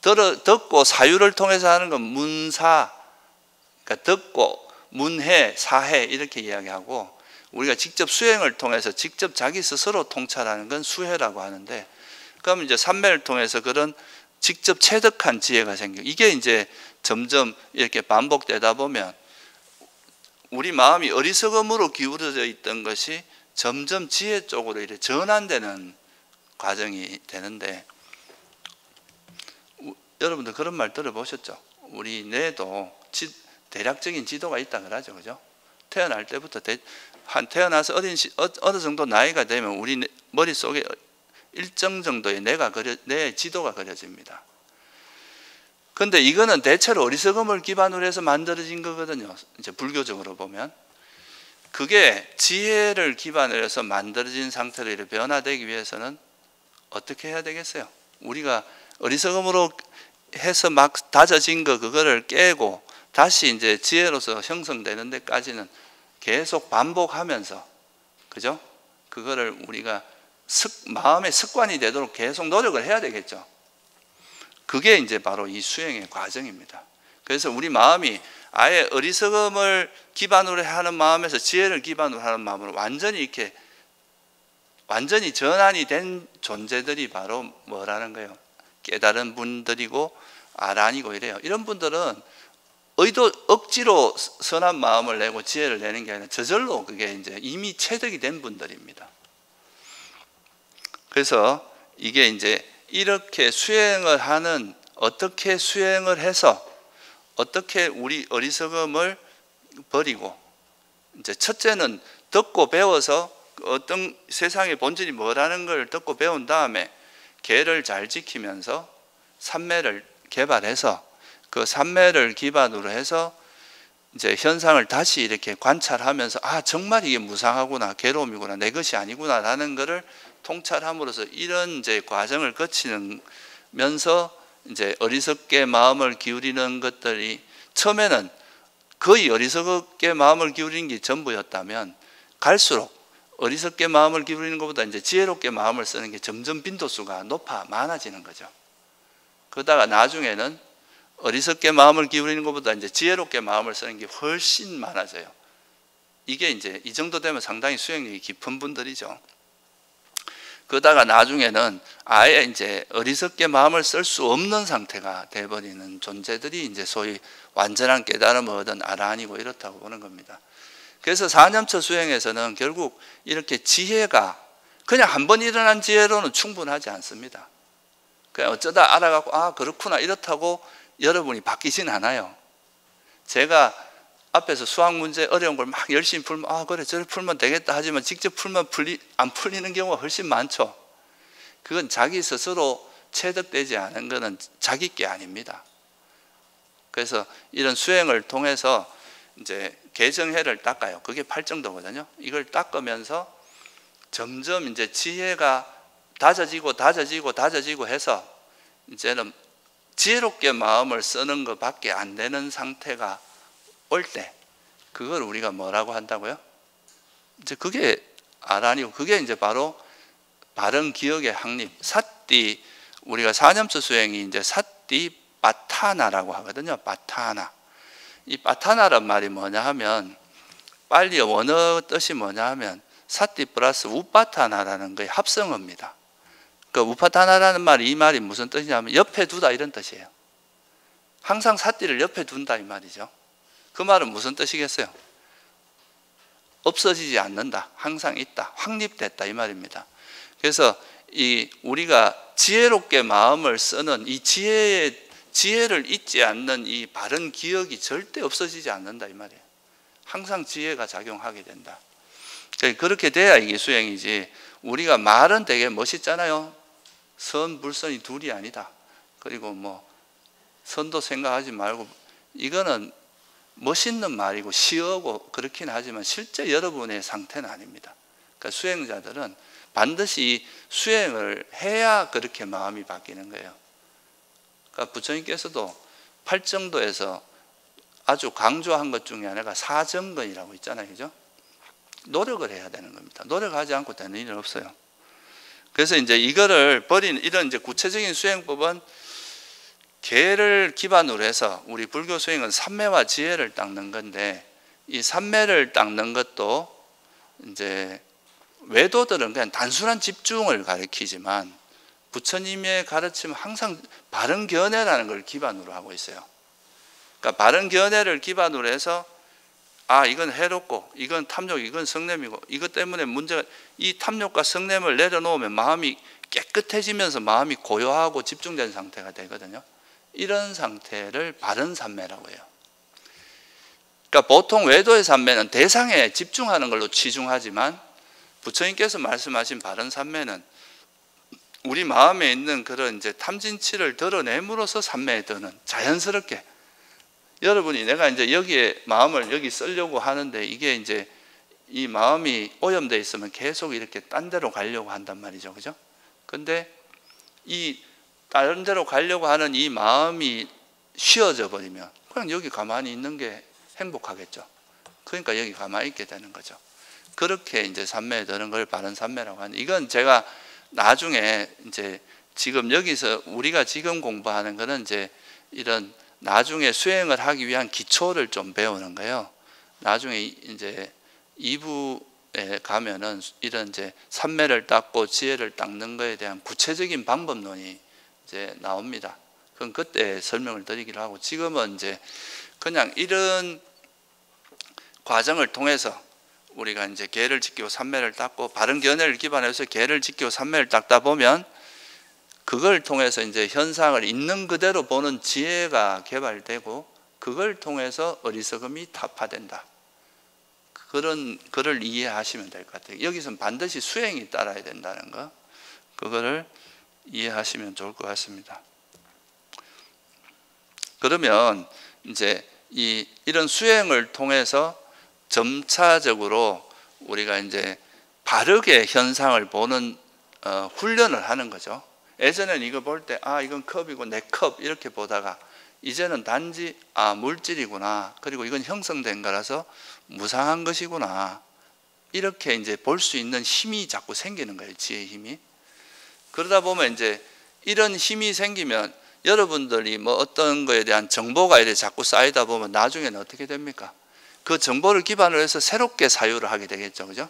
듣고 사유를 통해서 하는 건 문사, 그러니까 듣고 문해, 사해 이렇게 이야기하고, 우리가 직접 수행을 통해서 직접 자기 스스로 통찰하는 건 수해라고 하는데, 그럼 이제 삼매를 통해서 그런 직접 체득한 지혜가 생겨. 이게 이제 점점 이렇게 반복되다 보면 우리 마음이 어리석음으로 기울어져 있던 것이 점점 지혜 쪽으로 이렇게 전환되는 과정이 되는데, 여러분들 그런 말 들어보셨죠? 우리 뇌도 대략적인 지도가 있다 그러죠, 그죠? 태어날 때부터 태어나서 어느 정도 나이가 되면 우리 머릿속에 일정 정도의 내 지도가 그려집니다. 근데 이거는 대체로 어리석음을 기반으로 해서 만들어진 거거든요. 이제 불교적으로 보면. 그게 지혜를 기반으로 해서 만들어진 상태로 이렇게 변화되기 위해서는 어떻게 해야 되겠어요? 우리가 어리석음으로 해서 막 다져진 그거를 깨고 다시 이제 지혜로서 형성되는 데까지는 계속 반복하면서, 그죠? 그거를 우리가 마음의 습관이 되도록 계속 노력을 해야 되겠죠. 그게 이제 바로 이 수행의 과정입니다. 그래서 우리 마음이 아예 어리석음을 기반으로 하는 마음에서 지혜를 기반으로 하는 마음으로 완전히 전환이 된 존재들이 바로 뭐라는 거예요? 깨달은 분들이고 아란이고 이래요. 이런 분들은 억지로 선한 마음을 내고 지혜를 내는 게 아니라 저절로 그게 이제 이미 체득이 된 분들입니다. 그래서 이게 이제 이렇게 수행을 하는, 어떻게 수행을 해서 어떻게 우리 어리석음을 버리고, 이제 첫째는 듣고 배워서 어떤 세상의 본질이 뭐라는 걸 듣고 배운 다음에 계를 잘 지키면서 삼매를 개발해서 그 삼매를 기반으로 해서 이제 현상을 다시 이렇게 관찰하면서 아, 정말 이게 무상하구나, 괴로움이구나, 내 것이 아니구나라는 것을 통찰함으로써 이런 이제 과정을 거치면서 이제 어리석게 마음을 기울이는 것들이 처음에는 거의 어리석게 마음을 기울이는 게 전부였다면 갈수록 어리석게 마음을 기울이는 것보다 이제 지혜롭게 마음을 쓰는 게 점점 빈도수가 많아지는 거죠. 그러다가 나중에는 어리석게 마음을 기울이는 것보다 이제 지혜롭게 마음을 쓰는 게 훨씬 많아져요. 이게 이제 이 정도 되면 상당히 수행력이 깊은 분들이죠. 그러다가 나중에는 아예 이제 어리석게 마음을 쓸 수 없는 상태가 돼버리는 존재들이 이제 소위 완전한 깨달음을 얻은 아란이고 이렇다고 보는 겁니다. 그래서 4년차 수행에서는 결국 이렇게 지혜가 그냥 한 번 일어난 지혜로는 충분하지 않습니다. 그냥 어쩌다 알아갖고 아, 그렇구나 이렇다고 여러분이 바뀌진 않아요. 제가 앞에서 수학 문제 어려운 걸 막 열심히 풀면 아, 그래 저래 풀면 되겠다 하지만 직접 풀면 안 풀리는 경우가 훨씬 많죠. 그건 자기 스스로 체득되지 않은 것은 자기 게 아닙니다. 그래서 이런 수행을 통해서 이제 개정해를 닦아요. 그게 8정도거든요. 이걸 닦으면서 점점 이제 지혜가 다져지고 해서 이제는 지혜롭게 마음을 쓰는 것밖에 안 되는 상태가 올 때 그걸 우리가 뭐라고 한다고요? 이제 그게 아란이고 그게 이제 바로 바른 기억의 확립, 사띠, 우리가 4년차 수행이 이제 사띠 바타나라고 하거든요. 바타나. 이 바타나란 말이 뭐냐 하면 빨리 원어 뜻이 뭐냐 하면 사띠 플러스 우파타나라는 거의 합성어입니다. 그 우파타나라는 말이 이 말이 무슨 뜻이냐면 옆에 두다 이런 뜻이에요. 항상 사띠를 옆에 둔다 이 말이죠. 그 말은 무슨 뜻이겠어요? 없어지지 않는다, 항상 있다, 확립됐다 이 말입니다. 그래서 이 우리가 지혜롭게 마음을 쓰는 이 지혜를 잊지 않는 이 바른 기억이 절대 없어지지 않는다 이 말이에요. 항상 지혜가 작용하게 된다. 그렇게 돼야 이게 수행이지. 우리가 말은 되게 멋있잖아요. 선, 불선이 둘이 아니다. 그리고 뭐 선도 생각하지 말고, 이거는 멋있는 말이고 시어고 그렇긴 하지만 실제 여러분의 상태는 아닙니다. 그러니까 수행자들은 반드시 수행을 해야 그렇게 마음이 바뀌는 거예요. 그러니까 부처님께서도 8정도에서 아주 강조한 것 중에 하나가 사정근이라고 있잖아요. 그죠? 노력을 해야 되는 겁니다. 노력하지 않고 되는 일은 없어요. 그래서 이제 이거를 버리는 이런 이제 구체적인 수행법은 계를 기반으로 해서 우리 불교 수행은 삼매와 지혜를 닦는 건데, 이 삼매를 닦는 것도 이제 외도들은 그냥 단순한 집중을 가리키지만 부처님의 가르침은 항상 바른 견해라는 걸 기반으로 하고 있어요. 그러니까 바른 견해를 기반으로 해서 아, 이건 해롭고 이건 탐욕, 이건 성냄이고 이것 때문에 문제가, 이 탐욕과 성냄을 내려놓으면 마음이 깨끗해지면서 마음이 고요하고 집중된 상태가 되거든요. 이런 상태를 바른 삼매라고 해요. 그러니까 보통 외도의 삼매는 대상에 집중하는 걸로 치중하지만 부처님께서 말씀하신 바른 삼매는 우리 마음에 있는 그런 이제 탐진치를 드러냄으로써 삼매에 드는 자연스럽게 여러분이 내가 이제 여기에 마음을 여기 쓰려고 하는데 이게 이제 이 마음이 오염되어 있으면 계속 이렇게 딴 데로 가려고 한단 말이죠. 그죠? 근데 이 다른 데로 가려고 하는 이 마음이 쉬어져 버리면 그냥 여기 가만히 있는 게 행복하겠죠. 그러니까 여기 가만히 있게 되는 거죠. 그렇게 이제 삼매에 드는 걸 바른 삼매라고 하는, 이건 제가 나중에 이제 지금 여기서 우리가 지금 공부하는 거는 이제 이런 나중에 수행을 하기 위한 기초를 좀 배우는 거예요. 나중에 이제 2부에 가면은 이런 이제 삼매를 닦고 지혜를 닦는 거에 대한 구체적인 방법론이 이제 나옵니다. 그럼 그때 설명을 드리기로 하고, 지금은 이제 그냥 이런 과정을 통해서 우리가 이제 계를 지키고 삼매를 닦고 바른 견해를 기반해서 계를 지키고 삼매를 닦다 보면 그걸 통해서 이제 현상을 있는 그대로 보는 지혜가 개발되고 그걸 통해서 어리석음이 타파된다. 그런 거를 이해하시면 될 것 같아요. 여기서는 반드시 수행이 따라야 된다는 거, 그거를 이해하시면 좋을 것 같습니다. 그러면 이제 이런 수행을 통해서 점차적으로 우리가 이제 바르게 현상을 보는 훈련을 하는 거죠. 예전에는 이거 볼 때 이건 컵이고 내 컵 이렇게 보다가 이제는 단지 물질이구나, 그리고 이건 형성된 거라서 무상한 것이구나, 이렇게 이제 볼 수 있는 힘이 자꾸 생기는 거예요. 지혜의 힘이. 그러다 보면 이제 이런 힘이 생기면 여러분들이 뭐 어떤 거에 대한 정보가 이렇게 자꾸 쌓이다 보면 나중에는 어떻게 됩니까? 그 정보를 기반으로 해서 새롭게 사유를 하게 되겠죠. 그죠?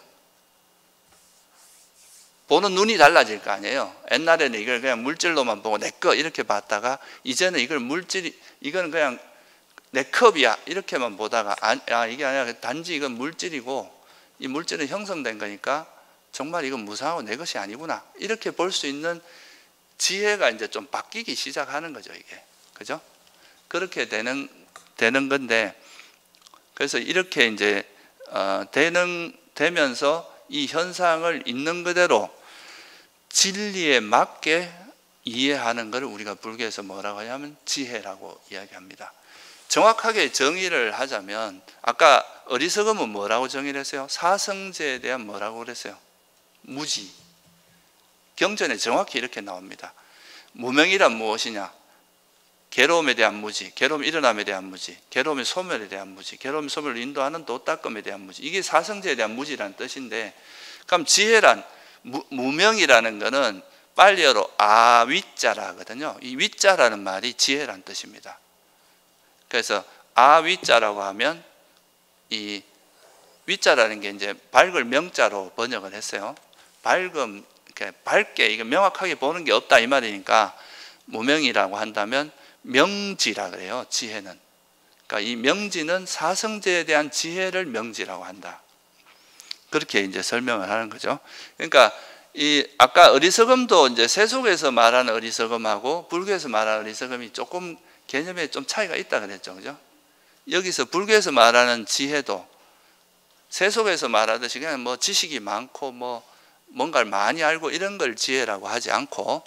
보는 눈이 달라질 거 아니에요. 옛날에는 이걸 그냥 물질로만 보고 내 거 이렇게 봤다가 이제는 이걸 이건 그냥 내 컵이야 이렇게만 보다가 이게 아니라 단지 이건 물질이고 이 물질은 형성된 거니까 정말 이건 무상하고 내 것이 아니구나, 이렇게 볼 수 있는 지혜가 이제 좀 바뀌기 시작하는 거죠. 이게. 그죠? 그렇게 되는 건데, 그래서 이렇게 이제 되면서 이 현상을 있는 그대로 진리에 맞게 이해하는 것을 우리가 불교에서 뭐라고 하냐면 지혜라고 이야기합니다. 정확하게 정의를 하자면 아까 어리석음은 뭐라고 정의를 했어요? 사성제에 대한 뭐라고 그랬어요? 무지. 경전에 정확히 이렇게 나옵니다. 무명이란 무엇이냐? 괴로움에 대한 무지, 괴로움 일어남에 대한 무지, 괴로움의 소멸에 대한 무지, 괴로움의 소멸을 인도하는 도닦음에 대한 무지, 이게 사성제에 대한 무지라는 뜻인데, 그럼 지혜란 무명이라는 것은 빨리어로 아위자라 하거든요. 이 위자라는 말이 지혜란 뜻입니다. 그래서 아위자라고 하면 이 위자라는 게 이제 밝을 명자로 번역을 했어요. 밝게 이거 명확하게 보는 게 없다 이 말이니까 무명이라고 한다면 명지라 그래요. 지혜는. 그러니까 이 명지는 사성제에 대한 지혜를 명지라고 한다. 그렇게 이제 설명을 하는 거죠. 그러니까 아까 어리석음도 이제 세속에서 말하는 어리석음하고 불교에서 말하는 어리석음이 조금 개념에 좀 차이가 있다 그랬죠. 그죠? 여기서 불교에서 말하는 지혜도 세속에서 말하듯이 그냥 뭐 지식이 많고 뭐 뭔가를 많이 알고 이런 걸 지혜라고 하지 않고,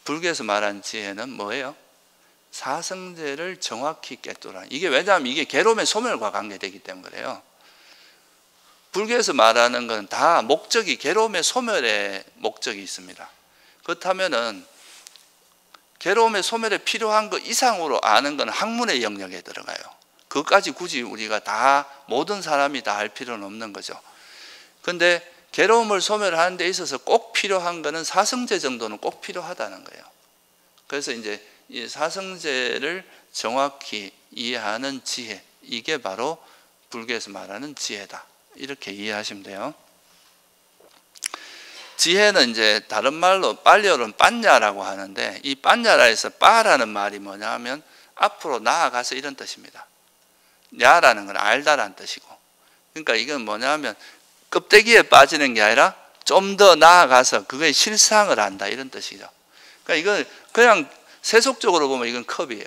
불교에서 말하는 지혜는 뭐예요? 사성제를 정확히 깨뜨리는. 이게 왜냐하면 이게 괴로움의 소멸과 관계되기 때문에 그래요. 불교에서 말하는 건 다 목적이 괴로움의 소멸의 목적이 있습니다. 그렇다면은 괴로움의 소멸에 필요한 것 이상으로 아는 건 학문의 영역에 들어가요. 그것까지 굳이 우리가 다 모든 사람이 다 알 필요는 없는 거죠. 근데 괴로움을 소멸하는 데 있어서 꼭 필요한 거는 사성제 정도는 꼭 필요하다는 거예요. 그래서 이제 이 사성제를 정확히 이해하는 지혜, 이게 바로 불교에서 말하는 지혜다. 이렇게 이해하시면 돼요. 지혜는 이제 다른 말로 빨리어로는 빠냐라고 하는데, 이 빠냐라에서 빠라는 말이 뭐냐 하면 앞으로 나아가서 이런 뜻입니다. 야라는 건 알다라는 뜻이고, 그러니까 이건 뭐냐 하면 껍데기에 빠지는 게 아니라 좀 더 나아가서 그거의 실상을 안다 이런 뜻이죠. 그러니까 이건 그냥 세속적으로 보면 이건 컵이에요.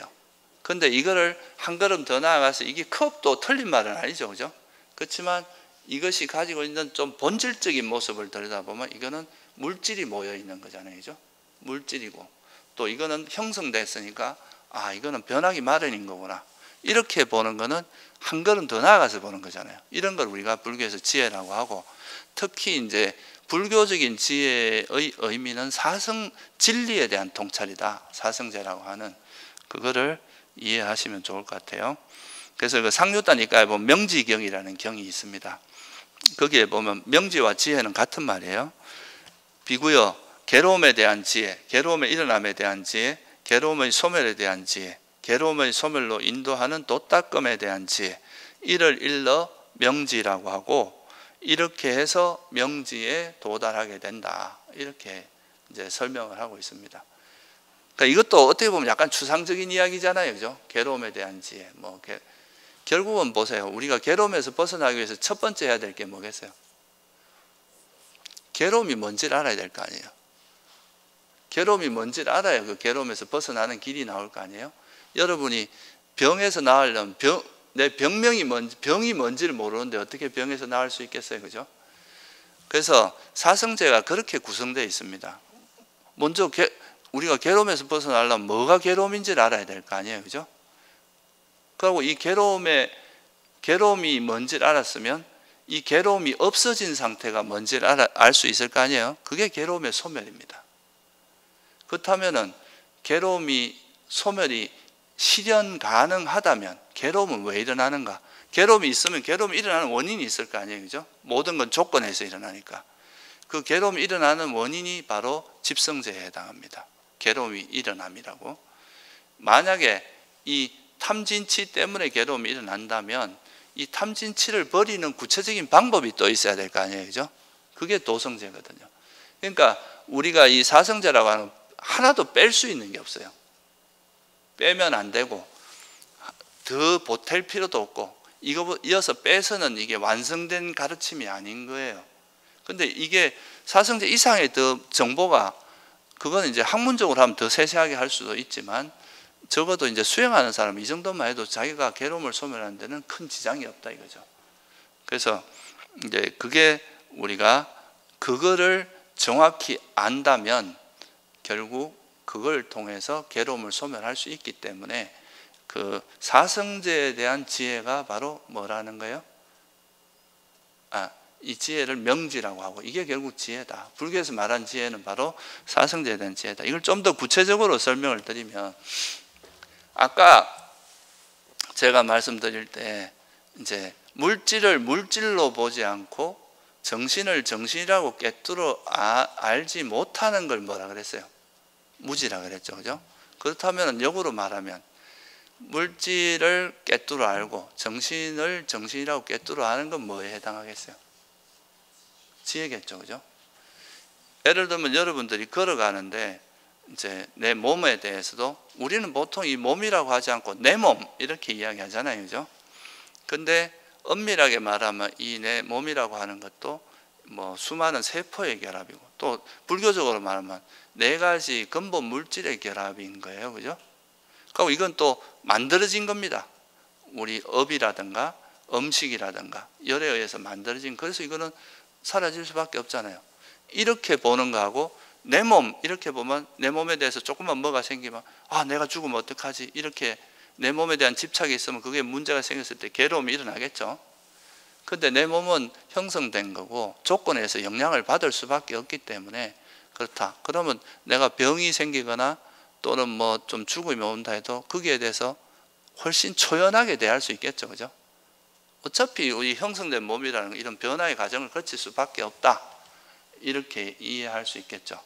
그런데 이거를 한 걸음 더 나아가서 이게 컵도 틀린 말은 아니죠. 그죠? 그렇지만 이것이 가지고 있는 좀 본질적인 모습을 들여다보면 이거는 물질이 모여 있는 거잖아요. 그죠? 물질이고, 또 이거는 형성됐으니까 이거는 변하기 마련인 거구나, 이렇게 보는 거는 한 걸음 더 나아가서 보는 거잖아요. 이런 걸 우리가 불교에서 지혜라고 하고, 특히 이제 불교적인 지혜의 의미는 사성 진리에 대한 통찰이다, 사성제라고 하는 그거를 이해하시면 좋을 것 같아요. 그래서 그 상류단니까에 보면 명지경이라는 경이 있습니다. 거기에 보면 명지와 지혜는 같은 말이에요. 비구여 괴로움에 대한 지혜, 괴로움의 일어남에 대한 지혜, 괴로움의 소멸에 대한 지혜, 괴로움의 소멸로 인도하는 도닦음에 대한 지혜, 이를 일러 명지라고 하고, 이렇게 해서 명지에 도달하게 된다, 이렇게 이제 설명을 하고 있습니다. 그러니까 이것도 어떻게 보면 약간 추상적인 이야기잖아요, 그죠? 괴로움에 대한 지혜. 결국은 보세요. 우리가 괴로움에서 벗어나기 위해서 첫 번째 해야 될 게 뭐겠어요? 괴로움이 뭔지를 알아야 될 거 아니에요. 괴로움이 뭔지를 알아야 그 괴로움에서 벗어나는 길이 나올 거 아니에요. 여러분이 병에서 나으려면 내 병명이 뭔지, 병이 뭔지를 모르는데 어떻게 병에서 나을 수 있겠어요, 그죠? 그래서 사성제가 그렇게 구성되어 있습니다. 먼저 우리가 괴로움에서 벗어나려면 뭐가 괴로움인지를 알아야 될 거 아니에요, 그죠? 그리고 이 괴로움이 뭔지를 알았으면 이 괴로움이 없어진 상태가 뭔지를 알 수 있을 거 아니에요. 그게 괴로움의 소멸입니다. 그렇다면은 괴로움이 소멸이 실현 가능하다면 괴로움은 왜 일어나는가? 괴로움이 있으면 괴로움이 일어나는 원인이 있을 거 아니에요, 그죠? 모든 건 조건에서 일어나니까. 그 괴로움이 일어나는 원인이 바로 집성제에 해당합니다. 괴로움이 일어남이라고. 만약에 이 탐진치 때문에 괴로움이 일어난다면 이 탐진치를 버리는 구체적인 방법이 또 있어야 될 거 아니에요, 그죠? 그게 도성제거든요. 그러니까 우리가 이 사성제라고 하는 하나도 뺄 수 있는 게 없어요. 빼면 안 되고 더 보탤 필요도 없고, 이거 이어서 빼서는 이게 완성된 가르침이 아닌 거예요. 근데 이게 사성제 이상의 더 정보가, 그거는 이제 학문적으로 하면 더 세세하게 할 수도 있지만, 적어도 이제 수행하는 사람 이 정도만 해도 자기가 괴로움을 소멸하는 데는 큰 지장이 없다 이거죠. 그래서 이제 그게 우리가 그거를 정확히 안다면 결국 그걸 통해서 괴로움을 소멸할 수 있기 때문에, 그 사성제에 대한 지혜가 바로 뭐라는 거예요? 이 지혜를 명지라고 하고, 이게 결국 지혜다. 불교에서 말한 지혜는 바로 사성제에 대한 지혜다. 이걸 좀 더 구체적으로 설명을 드리면, 아까 제가 말씀드릴 때 이제 물질을 물질로 보지 않고 정신을 정신이라고 꿰뚫어 알지 못하는 걸 뭐라 그랬어요? 무지라 그랬죠, 그죠? 그렇다면 역으로 말하면 물질을 꿰뚫어 알고 정신을 정신이라고 꿰뚫어 아는 건 뭐에 해당하겠어요? 지혜겠죠, 그죠? 예를 들면 여러분들이 걸어가는데 이제 내 몸에 대해서도 우리는 보통 이 몸이라고 하지 않고 내 몸 이렇게 이야기하잖아요, 그죠? 근데 엄밀하게 말하면 이 내 몸이라고 하는 것도 뭐 수많은 세포의 결합이고, 또 불교적으로 말하면 네 가지 근본 물질의 결합인 거예요, 그죠? 그리고 이건 또 만들어진 겁니다. 우리 업이라든가 음식이라든가 열에 의해서 만들어진, 그래서 이거는 사라질 수밖에 없잖아요. 이렇게 보는 거하고 내 몸 이렇게 보면, 내 몸에 대해서 조금만 뭐가 생기면 내가 죽으면 어떡하지, 이렇게 내 몸에 대한 집착이 있으면 그게 문제가 생겼을 때 괴로움이 일어나겠죠. 근데 내 몸은 형성된 거고 조건에서 영향을 받을 수밖에 없기 때문에 그렇다. 그러면 내가 병이 생기거나 또는 뭐 좀 죽음이 온다 해도 거기에 대해서 훨씬 초연하게 대할 수 있겠죠, 그죠? 어차피 우리 형성된 몸이라는 이런 변화의 과정을 거칠 수밖에 없다, 이렇게 이해할 수 있겠죠.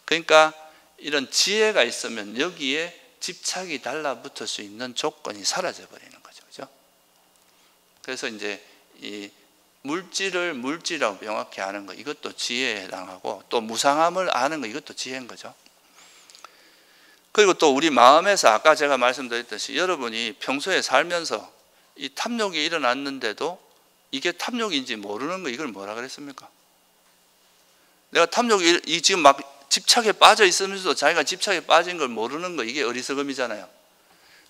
그러니까 이런 지혜가 있으면 여기에 집착이 달라붙을 수 있는 조건이 사라져 버리는 거죠, 그죠? 그래서 이제 이 물질을 물질이라고 명확히 아는 거, 이것도 지혜에 해당하고, 또 무상함을 아는 거, 이것도 지혜인 거죠. 그리고 또 우리 마음에서 아까 제가 말씀드렸듯이 여러분이 평소에 살면서 이 탐욕이 일어났는데도 이게 탐욕인지 모르는 거, 이걸 뭐라 그랬습니까? 내가 탐욕이 지금 막 집착에 빠져 있으면서도 자기가 집착에 빠진 걸 모르는 거, 이게 어리석음이잖아요.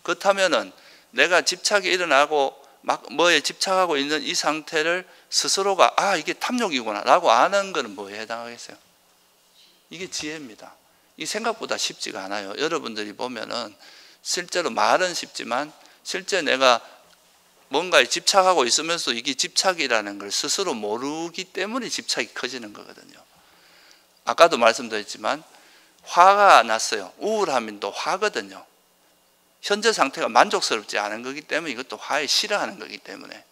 그렇다면은 내가 집착이 일어나고 막 뭐에 집착하고 있는 이 상태를 스스로가 이게 탐욕이구나 라고 아는 것은 뭐에 해당하겠어요? 이게 지혜입니다. 이 생각보다 쉽지가 않아요. 여러분들이 보면은 실제로 말은 쉽지만 실제 내가 뭔가에 집착하고 있으면서 이게 집착이라는 걸 스스로 모르기 때문에 집착이 커지는 거거든요. 아까도 말씀드렸지만 화가 났어요. 우울함도 화거든요. 현재 상태가 만족스럽지 않은 거기 때문에 이것도 화에 싫어하는 거기 때문에.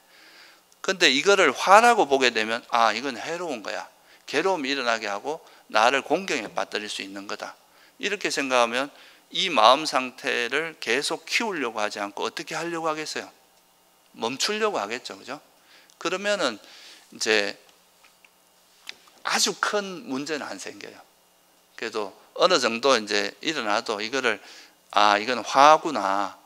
근데 이거를 화라고 보게 되면 아, 이건 해로운 거야. 괴로움이 일어나게 하고 나를 공경에 빠뜨릴 수 있는 거다. 이렇게 생각하면 이 마음 상태를 계속 키우려고 하지 않고 어떻게 하려고 하겠어요? 멈추려고 하겠죠. 그죠? 그러면은 이제 아주 큰 문제는 안 생겨요. 그래도 어느 정도 이제 일어나도 이거를 아, 이건 화구나.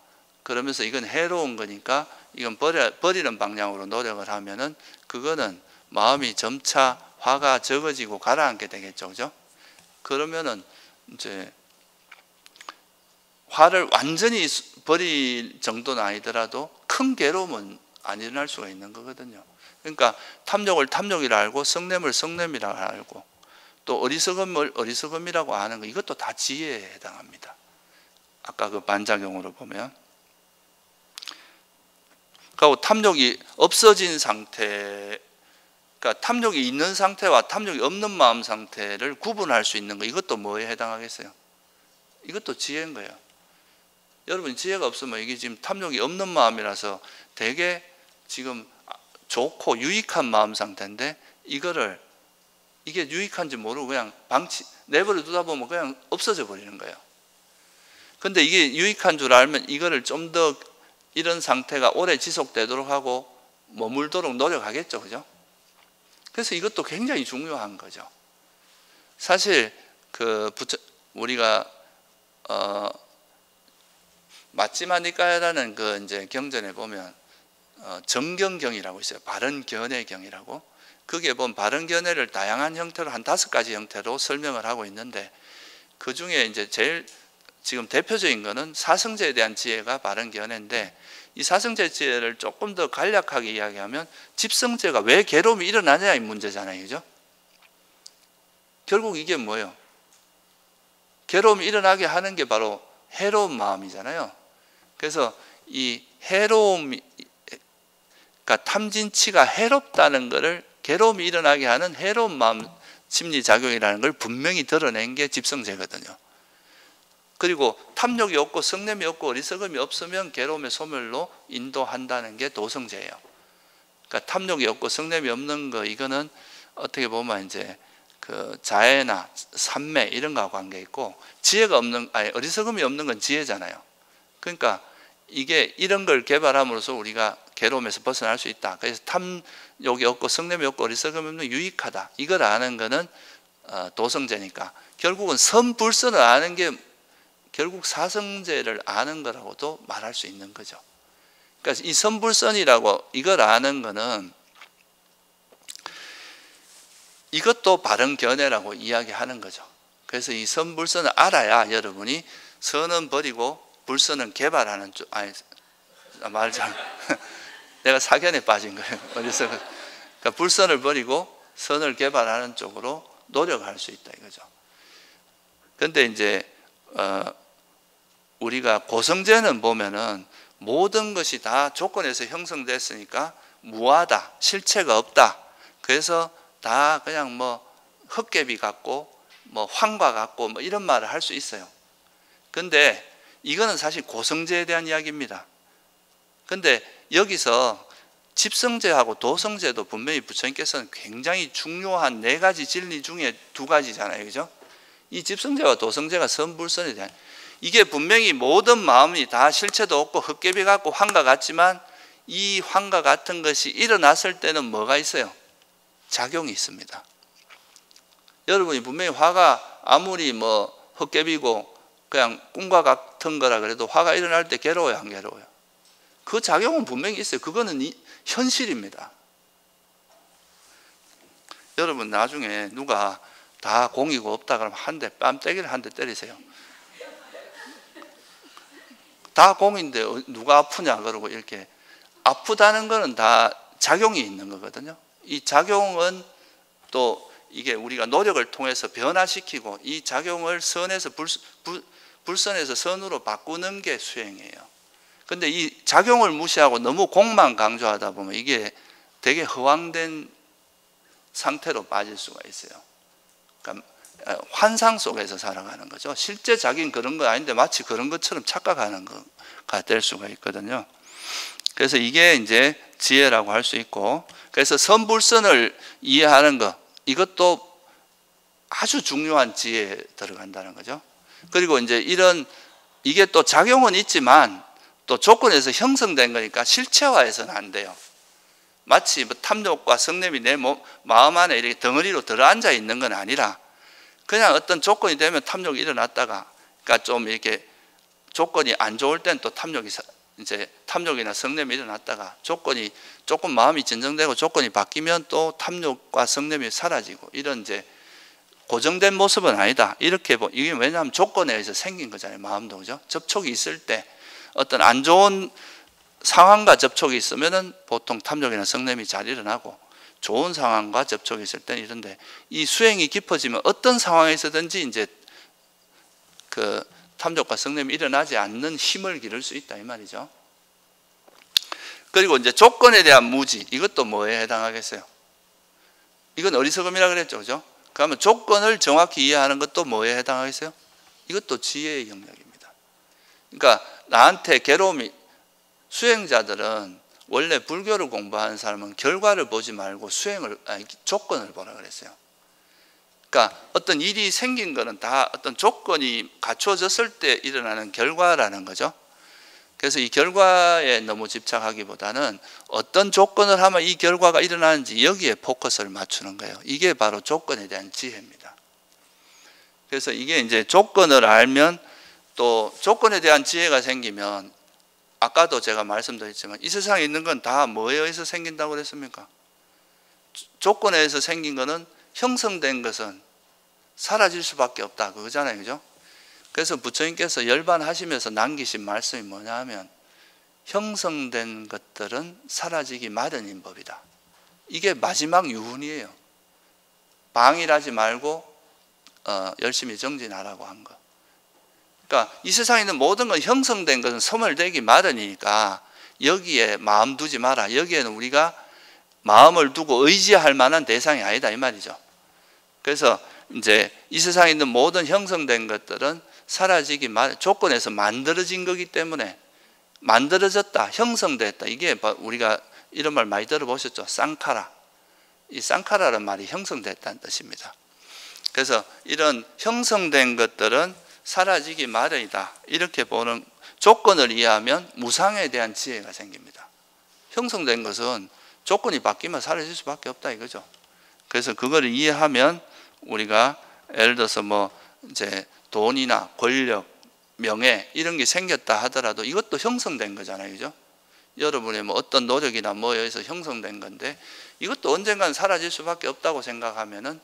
그러면서 이건 해로운 거니까 이건 버리는 방향으로 노력을 하면은 그거는 마음이 점차 화가 적어지고 가라앉게 되겠죠. 그죠? 그러면은 이제 화를 완전히 버릴 정도는 아니더라도 큰 괴로움은 안 일어날 수가 있는 거거든요. 그러니까 탐욕을 탐욕이라 알고 성냄을 성냄이라 알고 또 어리석음을 어리석음이라고 아는 거 이것도 다 지혜에 해당합니다. 아까 그 반작용으로 보면 그리고 탐욕이 없어진 상태, 그러니까 탐욕이 있는 상태와 탐욕이 없는 마음 상태를 구분할 수 있는 거 이것도 뭐에 해당하겠어요? 이것도 지혜인 거예요. 여러분 지혜가 없으면 이게 지금 탐욕이 없는 마음이라서 되게 지금 좋고 유익한 마음 상태인데 이게 유익한지 모르고 그냥 내버려 두다 보면 그냥 없어져 버리는 거예요. 근데 이게 유익한 줄 알면 이거를 좀 더 이런 상태가 오래 지속되도록 하고 머물도록 노력하겠죠. 그죠? 그래서 이것도 굉장히 중요한 거죠. 사실 우리가 마찌마니까야라는 그 이제 경전에 보면 정경경이라고 있어요. 바른견해경이라고. 그게 보면 바른견해를 다양한 형태로 한 5가지 형태로 설명을 하고 있는데 그 중에 이제 제일 지금 대표적인 거는 사성제에 대한 지혜가 바른견해인데 이 사성제 지혜를 조금 더 간략하게 이야기하면 집성제가 왜 괴로움이 일어나냐 이 문제잖아요. 그죠? 결국 이게 뭐예요? 괴로움이 일어나게 하는 게 바로 해로운 마음이잖아요. 그래서 이 해로움이, 그러니까 탐진치가 해롭다는 것을 괴로움이 일어나게 하는 해로운 마음 심리작용이라는 걸 분명히 드러낸 게 집성제거든요. 그리고 탐욕이 없고 성냄이 없고 어리석음이 없으면 괴로움의 소멸로 인도한다는 게 도성제예요. 그러니까 탐욕이 없고 성냄이 없는 거 이거는 어떻게 보면 이제 그 자애나 삼매 이런 거하고 관계 있고 어리석음이 없는 건 지혜잖아요. 그러니까 이게 이런 걸 개발함으로써 우리가 괴로움에서 벗어날 수 있다. 그래서 탐욕이 없고 성냄이 없고 어리석음이 없는 유익하다. 이걸 아는 거는 도성제니까 결국은 선불선을 아는 게 결국 사성제를 아는 거라고도 말할 수 있는 거죠. 그러니까 이 선불선이라고 이걸 아는 거는 이것도 바른견해라고 이야기하는 거죠. 그래서 이 선불선을 알아야 여러분이 선은 버리고 불선은 개발하는 쪽, 말 잘, 내가 사견에 빠진 거예요. 어디서. 그러니까 불선을 버리고 선을 개발하는 쪽으로 노력할 수 있다 이거죠. 그런데 이제, 우리가 고성제는 보면은 모든 것이 다 조건에서 형성됐으니까 무하다, 실체가 없다. 그래서 다 그냥 뭐 헛개비 같고 뭐 황과 같고 뭐 이런 말을 할 수 있어요. 근데 이거는 사실 고성제에 대한 이야기입니다. 근데 여기서 집성제하고 도성제도 분명히 부처님께서는 굉장히 중요한 4가지 진리 중에 2가지잖아요. 그죠? 이 집성제와 도성제가 선불선에 대한 이게 분명히 모든 마음이 다 실체도 없고 헛개비 같고 황과 같지만 이 황과 같은 것이 일어났을 때는 뭐가 있어요? 작용이 있습니다. 여러분이 분명히 화가 아무리 뭐 헛개비고 그냥 꿈과 같은 거라 그래도 화가 일어날 때 괴로워요, 안 괴로워요? 그 작용은 분명히 있어요. 그거는 현실입니다. 여러분 나중에 누가 다 공이고 없다 그러면 뺨때기를 한 대 때리세요. 다 공인데 누가 아프냐 그러고 이렇게 아프다는 거는 다 작용이 있는 거거든요. 이 작용은 또 이게 우리가 노력을 통해서 변화시키고 이 작용을 선에서 불선에서 선으로 바꾸는 게 수행이에요. 근데 이 작용을 무시하고 너무 공만 강조하다 보면 이게 되게 허황된 상태로 빠질 수가 있어요. 그러니까 환상 속에서 살아가는 거죠. 실제 자기는 그런 거 아닌데 마치 그런 것처럼 착각하는 거가 될 수가 있거든요. 그래서 이게 이제 지혜라고 할 수 있고, 그래서 선불선을 이해하는 것, 이것도 아주 중요한 지혜에 들어간다는 거죠. 그리고 이제 이게 또 작용은 있지만 또 조건에서 형성된 거니까 실체화해서는 안 돼요. 마치 뭐 탐욕과 성냄이 내 마음 안에 이렇게 덩어리로 들어앉아 있는 건 아니라 그냥 어떤 조건이 되면 탐욕이 일어났다가, 그러니까 좀 이렇게 조건이 안 좋을 땐 또 탐욕이나 성냄이 일어났다가 조건이 조금 마음이 진정되고 조건이 바뀌면 또 탐욕과 성냄이 사라지고, 이런 이제 고정된 모습은 아니다. 이렇게 이게 왜냐하면 조건에 의해서 생긴 거잖아요. 마음도, 그죠? 접촉이 있을 때 어떤 안 좋은 상황과 접촉이 있으면은 보통 탐욕이나 성냄이 잘 일어나고, 좋은 상황과 접촉이 있을 때는 이런데, 이 수행이 깊어지면 어떤 상황에서든지 이제 그 탐욕과 성냄이 일어나지 않는 힘을 기를 수 있다 이 말이죠. 그리고 이제 조건에 대한 무지, 이것도 뭐에 해당하겠어요? 이건 어리석음이라 그랬죠, 그죠? 그러면 조건을 정확히 이해하는 것도 뭐에 해당하겠어요? 이것도 지혜의 영역입니다. 그러니까 나한테 괴로움이, 수행자들은 원래 불교를 공부하는 사람은 결과를 보지 말고 조건을 보라 그랬어요. 그러니까 어떤 일이 생긴 거는 다 어떤 조건이 갖춰졌을 때 일어나는 결과라는 거죠. 그래서 이 결과에 너무 집착하기보다는 어떤 조건을 하면 이 결과가 일어나는지 여기에 포커스를 맞추는 거예요. 이게 바로 조건에 대한 지혜입니다. 그래서 이게 이제 조건을 알면, 또 조건에 대한 지혜가 생기면, 아까도 제가 말씀드렸지만 이 세상에 있는 건 다 뭐에 의해서 생긴다고 그랬습니까? 조건에 의해서 생긴 거는, 형성된 것은 사라질 수밖에 없다 그거잖아요, 그죠? 그래서 부처님께서 열반하시면서 남기신 말씀이 뭐냐 하면, 형성된 것들은 사라지기 마련인 법이다. 이게 마지막 유훈이에요. 방일하지 말고 열심히 정진하라고 한 거. 그러니까 이 세상에 있는 모든 건 형성된 것은 소멸되기 마련이니까 여기에 마음 두지 마라. 여기에는 우리가 마음을 두고 의지할 만한 대상이 아니다 이 말이죠. 그래서 이제 이 세상에 있는 모든 형성된 것들은 사라지기 마련, 조건에서 만들어진 거기 때문에, 만들어졌다, 형성됐다, 이게 우리가 이런 말 많이 들어보셨죠? 쌍카라. 이 쌍카라라는 말이 형성됐다는 뜻입니다. 그래서 이런 형성된 것들은 사라지기 마련이다, 이렇게 보는 조건을 이해하면 무상에 대한 지혜가 생깁니다. 형성된 것은 조건이 바뀌면 사라질 수밖에 없다 이거죠. 그래서 그걸 이해하면 우리가 예를 들어서 뭐 이제 돈이나 권력, 명예 이런 게 생겼다 하더라도 이것도 형성된 거잖아요, 그죠? 여러분의 뭐 어떤 노력이나 뭐에 의해서 형성된 건데, 이것도 언젠간 사라질 수밖에 없다고 생각하면은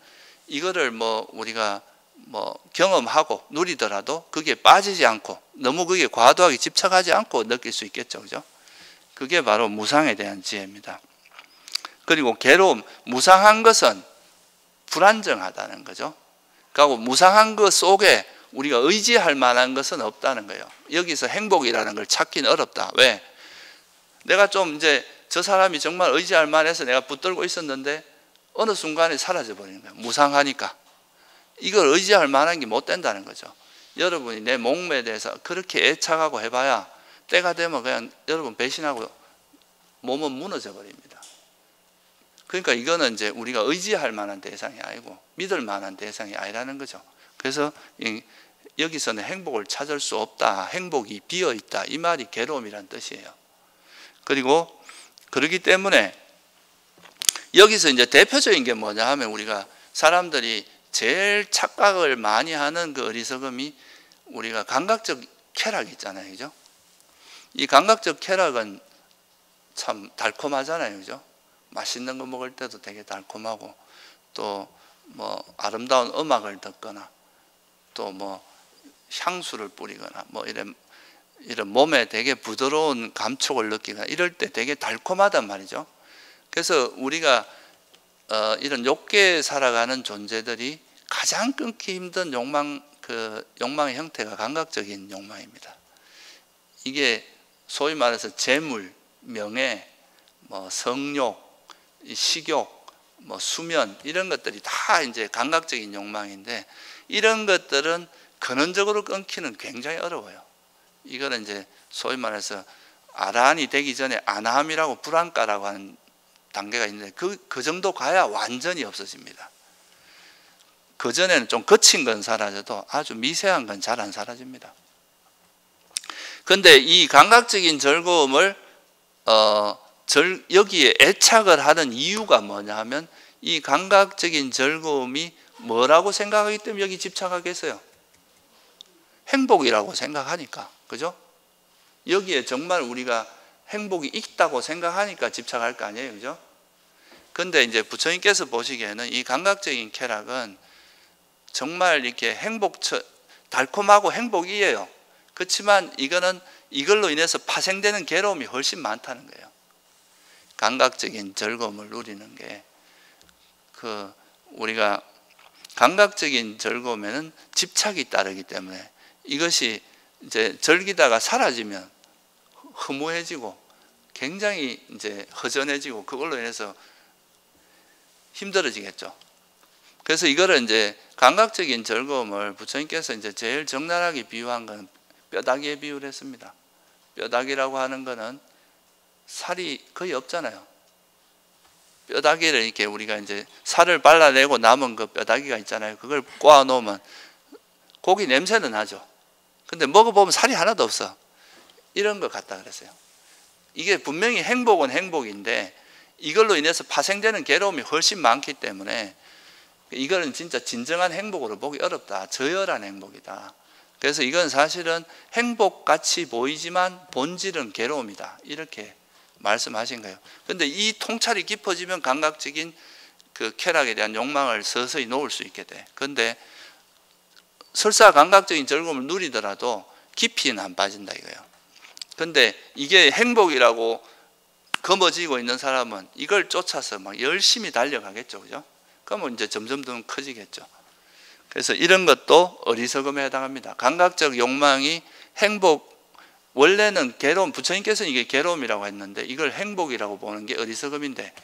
이거를 뭐 우리가 뭐 경험하고 누리더라도 그게 빠지지 않고 너무 그게 과도하게 집착하지 않고 느낄 수 있겠죠, 그죠? 그게 바로 무상에 대한 지혜입니다. 그리고 괴로움, 무상한 것은 불안정하다는 거죠. 그리고 무상한 것 속에 우리가 의지할 만한 것은 없다는 거예요. 여기서 행복이라는 걸 찾기는 어렵다. 왜? 내가 좀 이제 저 사람이 정말 의지할 만해서 내가 붙들고 있었는데 어느 순간에 사라져 버리는 거예요. 무상하니까. 이걸 의지할 만한 게 못 된다는 거죠. 여러분이 내 목매에 대해서 그렇게 애착하고 해봐야 때가 되면 그냥 여러분 배신하고 몸은 무너져 버립니다. 그러니까 이거는 이제 우리가 의지할 만한 대상이 아니고 믿을 만한 대상이 아니라는 거죠. 그래서 여기서는 행복을 찾을 수 없다, 행복이 비어있다, 이 말이 괴로움이란 뜻이에요. 그리고 그렇기 때문에 여기서 이제 대표적인 게 뭐냐 하면, 우리가 사람들이 제일 착각을 많이 하는 그 어리석음이, 우리가 감각적 쾌락이 있잖아요, 그죠? 이 감각적 쾌락은 참 달콤하잖아요, 그죠? 맛있는 거 먹을 때도 되게 달콤하고, 또 뭐 아름다운 음악을 듣거나, 또 뭐 향수를 뿌리거나, 뭐 이런 몸에 되게 부드러운 감촉을 느끼거나 이럴 때 되게 달콤하단 말이죠. 그래서 우리가 이런 욕계에 살아가는 존재들이 가장 끊기 힘든 욕망의 형태가 감각적인 욕망입니다. 이게 소위 말해서 재물, 명예, 성욕, 식욕, 수면 이런 것들이 다 이제 감각적인 욕망인데, 이런 것들은 근원적으로 끊기는 굉장히 어려워요. 이거는 이제 소위 말해서 아라한이 되기 전에 아나함이라고 불안가라고 하는 단계가 있는데 그 정도 가야 완전히 없어집니다. 그 전에는 좀 거친 건 사라져도 아주 미세한 건 잘 안 사라집니다. 그런데 이 감각적인 즐거움을 여기에 애착을 하는 이유가 뭐냐 하면, 이 감각적인 즐거움이 뭐라고 생각하기 때문에 여기 집착하겠어요? 행복이라고 생각하니까. 그죠? 여기에 정말 우리가 행복이 있다고 생각하니까 집착할 거 아니에요. 그죠? 근데 이제 부처님께서 보시기에는 이 감각적인 쾌락은 정말 이렇게 달콤하고 행복이에요. 그렇지만 이걸로 인해서 파생되는 괴로움이 훨씬 많다는 거예요. 감각적인 즐거움을 누리는 게, 우리가 감각적인 즐거움에는 집착이 따르기 때문에 이것이 이제 즐기다가 사라지면 허무해지고 굉장히 이제 허전해지고 그걸로 인해서 힘들어지겠죠. 그래서 이거를 이제 감각적인 즐거움을 부처님께서 이제 제일 적나라하게 비유한 건 뼈다귀에 비유를 했습니다. 뼈다귀라고 하는 거는 살이 거의 없잖아요. 뼈다귀를 이렇게 우리가 이제 살을 발라내고 남은 그 뼈다귀가 있잖아요. 그걸 꼬아 놓으면 고기 냄새는 나죠. 근데 먹어보면 살이 하나도 없어. 이런 것 같다 그랬어요. 이게 분명히 행복은 행복인데 이걸로 인해서 파생되는 괴로움이 훨씬 많기 때문에 이거는 진짜 진정한 행복으로 보기 어렵다. 저열한 행복이다. 그래서 이건 사실은 행복같이 보이지만 본질은 괴로움이다. 이렇게 말씀하신 거예요. 그런데 이 통찰이 깊어지면 감각적인 그 쾌락에 대한 욕망을 서서히 놓을 수 있게 돼. 그런데 설사 감각적인 즐거움을 누리더라도 깊이는 안 빠진다 이거예요. 그런데 이게 행복이라고 거머쥐고 있는 사람은 이걸 쫓아서 막 열심히 달려가겠죠. 그죠? 그러면 이제 점점 더 커지겠죠. 그래서 이런 것도 어리석음에 해당합니다. 감각적 욕망이 원래는 괴로움, 부처님께서는 이게 괴로움이라고 했는데 이걸 행복이라고 보는 게 어리석음인데,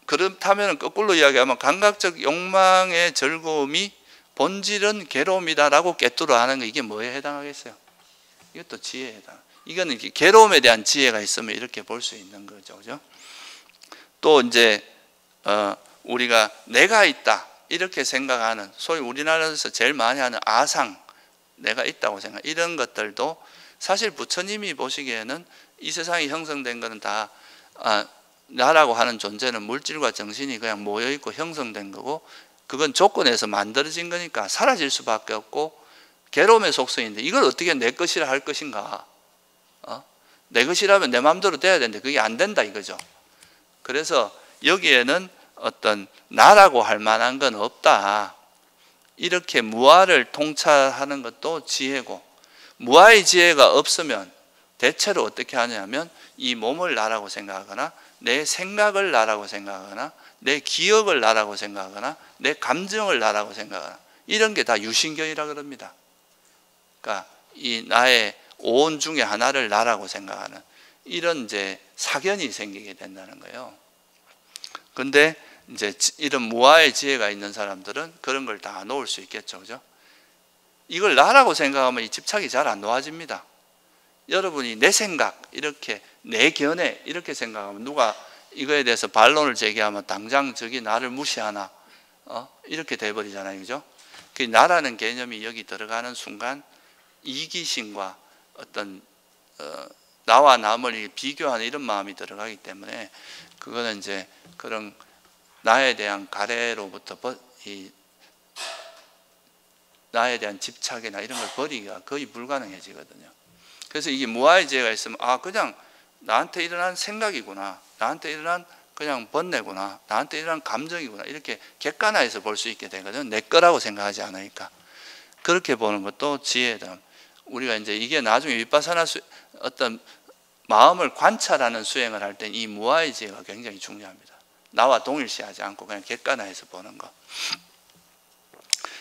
그렇다면 거꾸로 이야기하면 감각적 욕망의 즐거움이 본질은 괴로움이다라고 꿰뚫어 하는 거, 이게 뭐에 해당하겠어요? 이것도 지혜에 해당. 이거는 괴로움에 대한 지혜가 있으면 이렇게 볼 수 있는 거죠. 그죠? 또 이제 우리가 내가 있다 이렇게 생각하는, 소위 우리나라에서 제일 많이 하는 아상, 내가 있다고 생각, 이런 것들도 사실 부처님이 보시기에는 이 세상이 형성된 것은 다 나라고 하는 존재는 물질과 정신이 그냥 모여있고 형성된 거고, 그건 조건에서 만들어진 거니까 사라질 수밖에 없고 괴로움의 속성인데, 이걸 어떻게 내 것이라 할 것인가? 내 것이라면 내 마음대로 돼야 되는데 그게 안 된다 이거죠. 그래서 여기에는 어떤 나라고 할 만한 건 없다. 이렇게 무아를 통찰하는 것도 지혜고, 무아의 지혜가 없으면 대체로 어떻게 하냐면 이 몸을 나라고 생각하거나 내 생각을 나라고 생각하거나 내 기억을 나라고 생각하거나 내 감정을 나라고 생각하거나, 이런 게 다 유신경이라 그럽니다. 그러니까 이 나의 오온 중에 하나를 나라고 생각하는 이런 이제 사견이 생기게 된다는 거예요. 근데 이제 이런 무아의 지혜가 있는 사람들은 그런 걸 다 놓을 수 있겠죠. 그죠? 이걸 나라고 생각하면 이 집착이 잘 안 놓아집니다. 여러분이 내 생각, 이렇게 내 견해 이렇게 생각하면 누가 이거에 대해서 반론을 제기하면 당장 저기 나를 무시하나 이렇게 돼버리잖아요. 그죠? 그 나라는 개념이 여기 들어가는 순간 이기심과 어떤 나와 남을 비교하는 이런 마음이 들어가기 때문에, 그거는 이제 그런 나에 대한 가래로부터 나에 대한 집착이나 이런 걸 버리기가 거의 불가능해지거든요. 그래서 이게 무아의 지혜가 있으면 그냥 나한테 일어난 생각이구나, 나한테 일어난 그냥 번뇌구나, 나한테 일어난 감정이구나, 이렇게 객관화해서 볼 수 있게 되거든요. 내 거라고 생각하지 않으니까. 그렇게 보는 것도 지혜다. 우리가 이제 이게 나중에 윗바사나 어떤 마음을 관찰하는 수행을 할 때 이 무아의 지혜가 굉장히 중요합니다. 나와 동일시하지 않고 그냥 객관화해서 보는 거.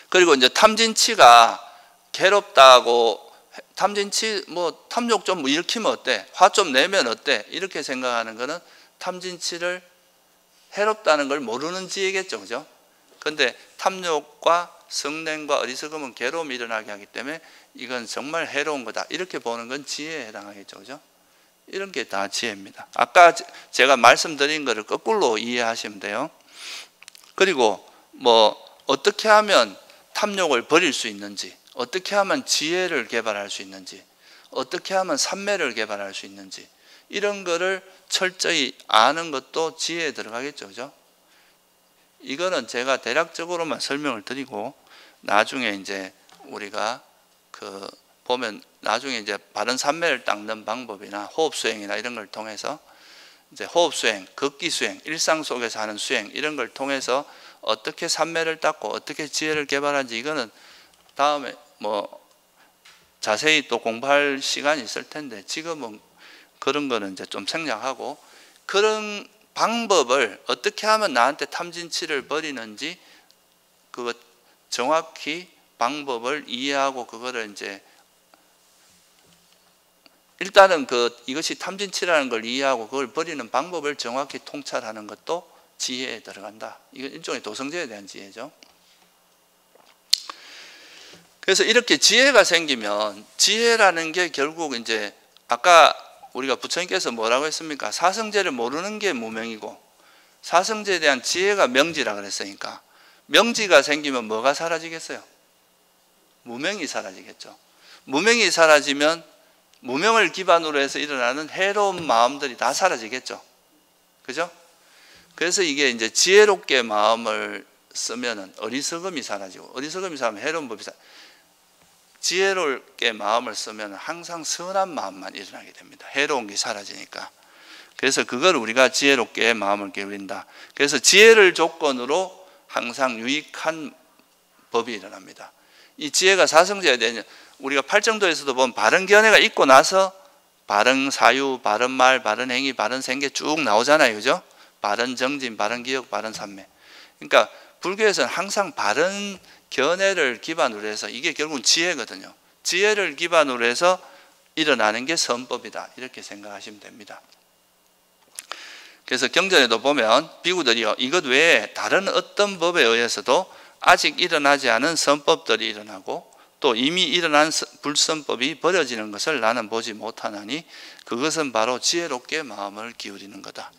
그리고 이제 탐진치가 괴롭다고, 탐진치 뭐 탐욕 좀 일으키면 어때? 화 좀 내면 어때? 이렇게 생각하는 거는 탐진치를 해롭다는 걸 모르는 지혜겠죠. 그죠? 근데 탐욕과 성냄과 어리석음은 괴로움이 일어나게 하기 때문에 이건 정말 해로운 거다. 이렇게 보는 건 지혜에 해당하겠죠. 그죠? 이런 게 다 지혜입니다. 아까 제가 말씀드린 거를 거꾸로 이해하시면 돼요. 그리고 뭐 어떻게 하면 탐욕을 버릴 수 있는지, 어떻게 하면 지혜를 개발할 수 있는지, 어떻게 하면 삼매를 개발할 수 있는지, 이런 거를 철저히 아는 것도 지혜에 들어가겠죠. 그죠? 이거는 제가 대략적으로만 설명을 드리고, 나중에 이제 우리가 보면 나중에 이제 바른 삼매를 닦는 방법이나 호흡 수행이나 이런 걸 통해서 이제 호흡 수행, 걷기 수행, 일상 속에서 하는 수행 이런 걸 통해서 어떻게 삼매를 닦고 어떻게 지혜를 개발하는지, 이거는 다음에 뭐 자세히 또 공부할 시간이 있을 텐데, 지금은 그런 거는 이제 좀 생략하고, 그런 방법을 어떻게 하면 나한테 탐진치를 버리는지 그거 정확히 방법을 이해하고, 그거를 이제 일단은 이것이 탐진치라는 걸 이해하고 그걸 버리는 방법을 정확히 통찰하는 것도 지혜에 들어간다. 이건 일종의 도성제에 대한 지혜죠. 그래서 이렇게 지혜가 생기면, 지혜라는 게 결국 이제 아까 우리가 부처님께서 뭐라고 했습니까? 사성제를 모르는 게 무명이고 사성제에 대한 지혜가 명지라 그랬으니까, 명지가 생기면 뭐가 사라지겠어요? 무명이 사라지겠죠. 무명이 사라지면 무명을 기반으로 해서 일어나는 해로운 마음들이 다 사라지겠죠. 그죠? 그래서 이게 이제 지혜롭게 마음을 쓰면은 어리석음이 사라지고, 어리석음이 사라지면 해로운 법이 지혜롭게 마음을 쓰면 항상 선한 마음만 일어나게 됩니다. 해로운 게 사라지니까. 그래서 그걸 우리가 지혜롭게 마음을 기울인다. 그래서 지혜를 조건으로 항상 유익한 법이 일어납니다. 이 지혜가 사성제에 대한, 우리가 팔정도에서도 보면 바른 견해가 있고 나서 바른 사유, 바른 말, 바른 행위, 바른 생계 쭉 나오잖아요. 그죠? 바른 정진, 바른 기억, 바른 삼매. 그러니까 불교에서는 항상 바른 견해를 기반으로 해서, 이게 결국은 지혜거든요. 지혜를 기반으로 해서 일어나는 게 선법이다. 이렇게 생각하시면 됩니다. 그래서 경전에도 보면 비구들이요, 이것 외에 다른 어떤 법에 의해서도 아직 일어나지 않은 선법들이 일어나고 또 이미 일어난 불선법이 버려지는 것을 나는 보지 못하나니 그것은 바로 지혜롭게 마음을 기울이는 거다.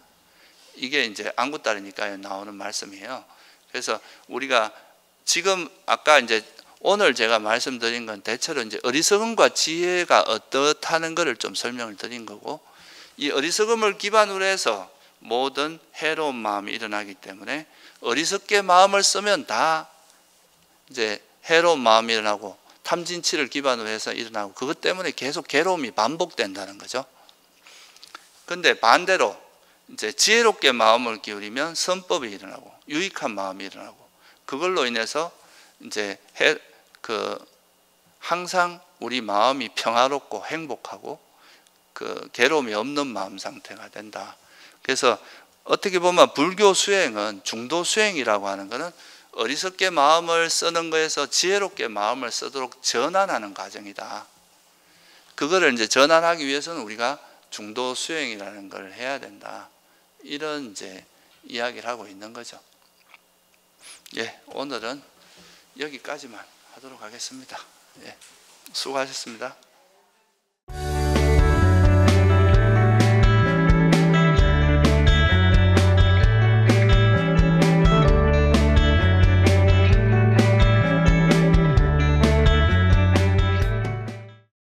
이게 이제 안구따르니까 나오는 말씀이에요. 그래서 우리가 지금 아까 이제 오늘 제가 말씀드린 건 대체로 이제 어리석음과 지혜가 어떻다는 것을 좀 설명을 드린 거고, 이 어리석음을 기반으로 해서 모든 해로운 마음이 일어나기 때문에 어리석게 마음을 쓰면 다 이제 해로운 마음이 일어나고 탐진치를 기반으로 해서 일어나고, 그것 때문에 계속 괴로움이 반복된다는 거죠. 근데 반대로 이제 지혜롭게 마음을 기울이면 선법이 일어나고 유익한 마음이 일어나고, 그걸로 인해서 이제 항상 우리 마음이 평화롭고 행복하고 괴로움이 없는 마음 상태가 된다. 그래서 어떻게 보면 불교 수행은 중도 수행이라고 하는 것은 어리석게 마음을 쓰는 거에서 지혜롭게 마음을 쓰도록 전환하는 과정이다. 그거를 이제 전환하기 위해서는 우리가 중도 수행이라는 걸 해야 된다. 이런 이제 이야기를 하고 있는 거죠. 예, 오늘은 여기까지만 하도록 하겠습니다. 예, 수고하셨습니다.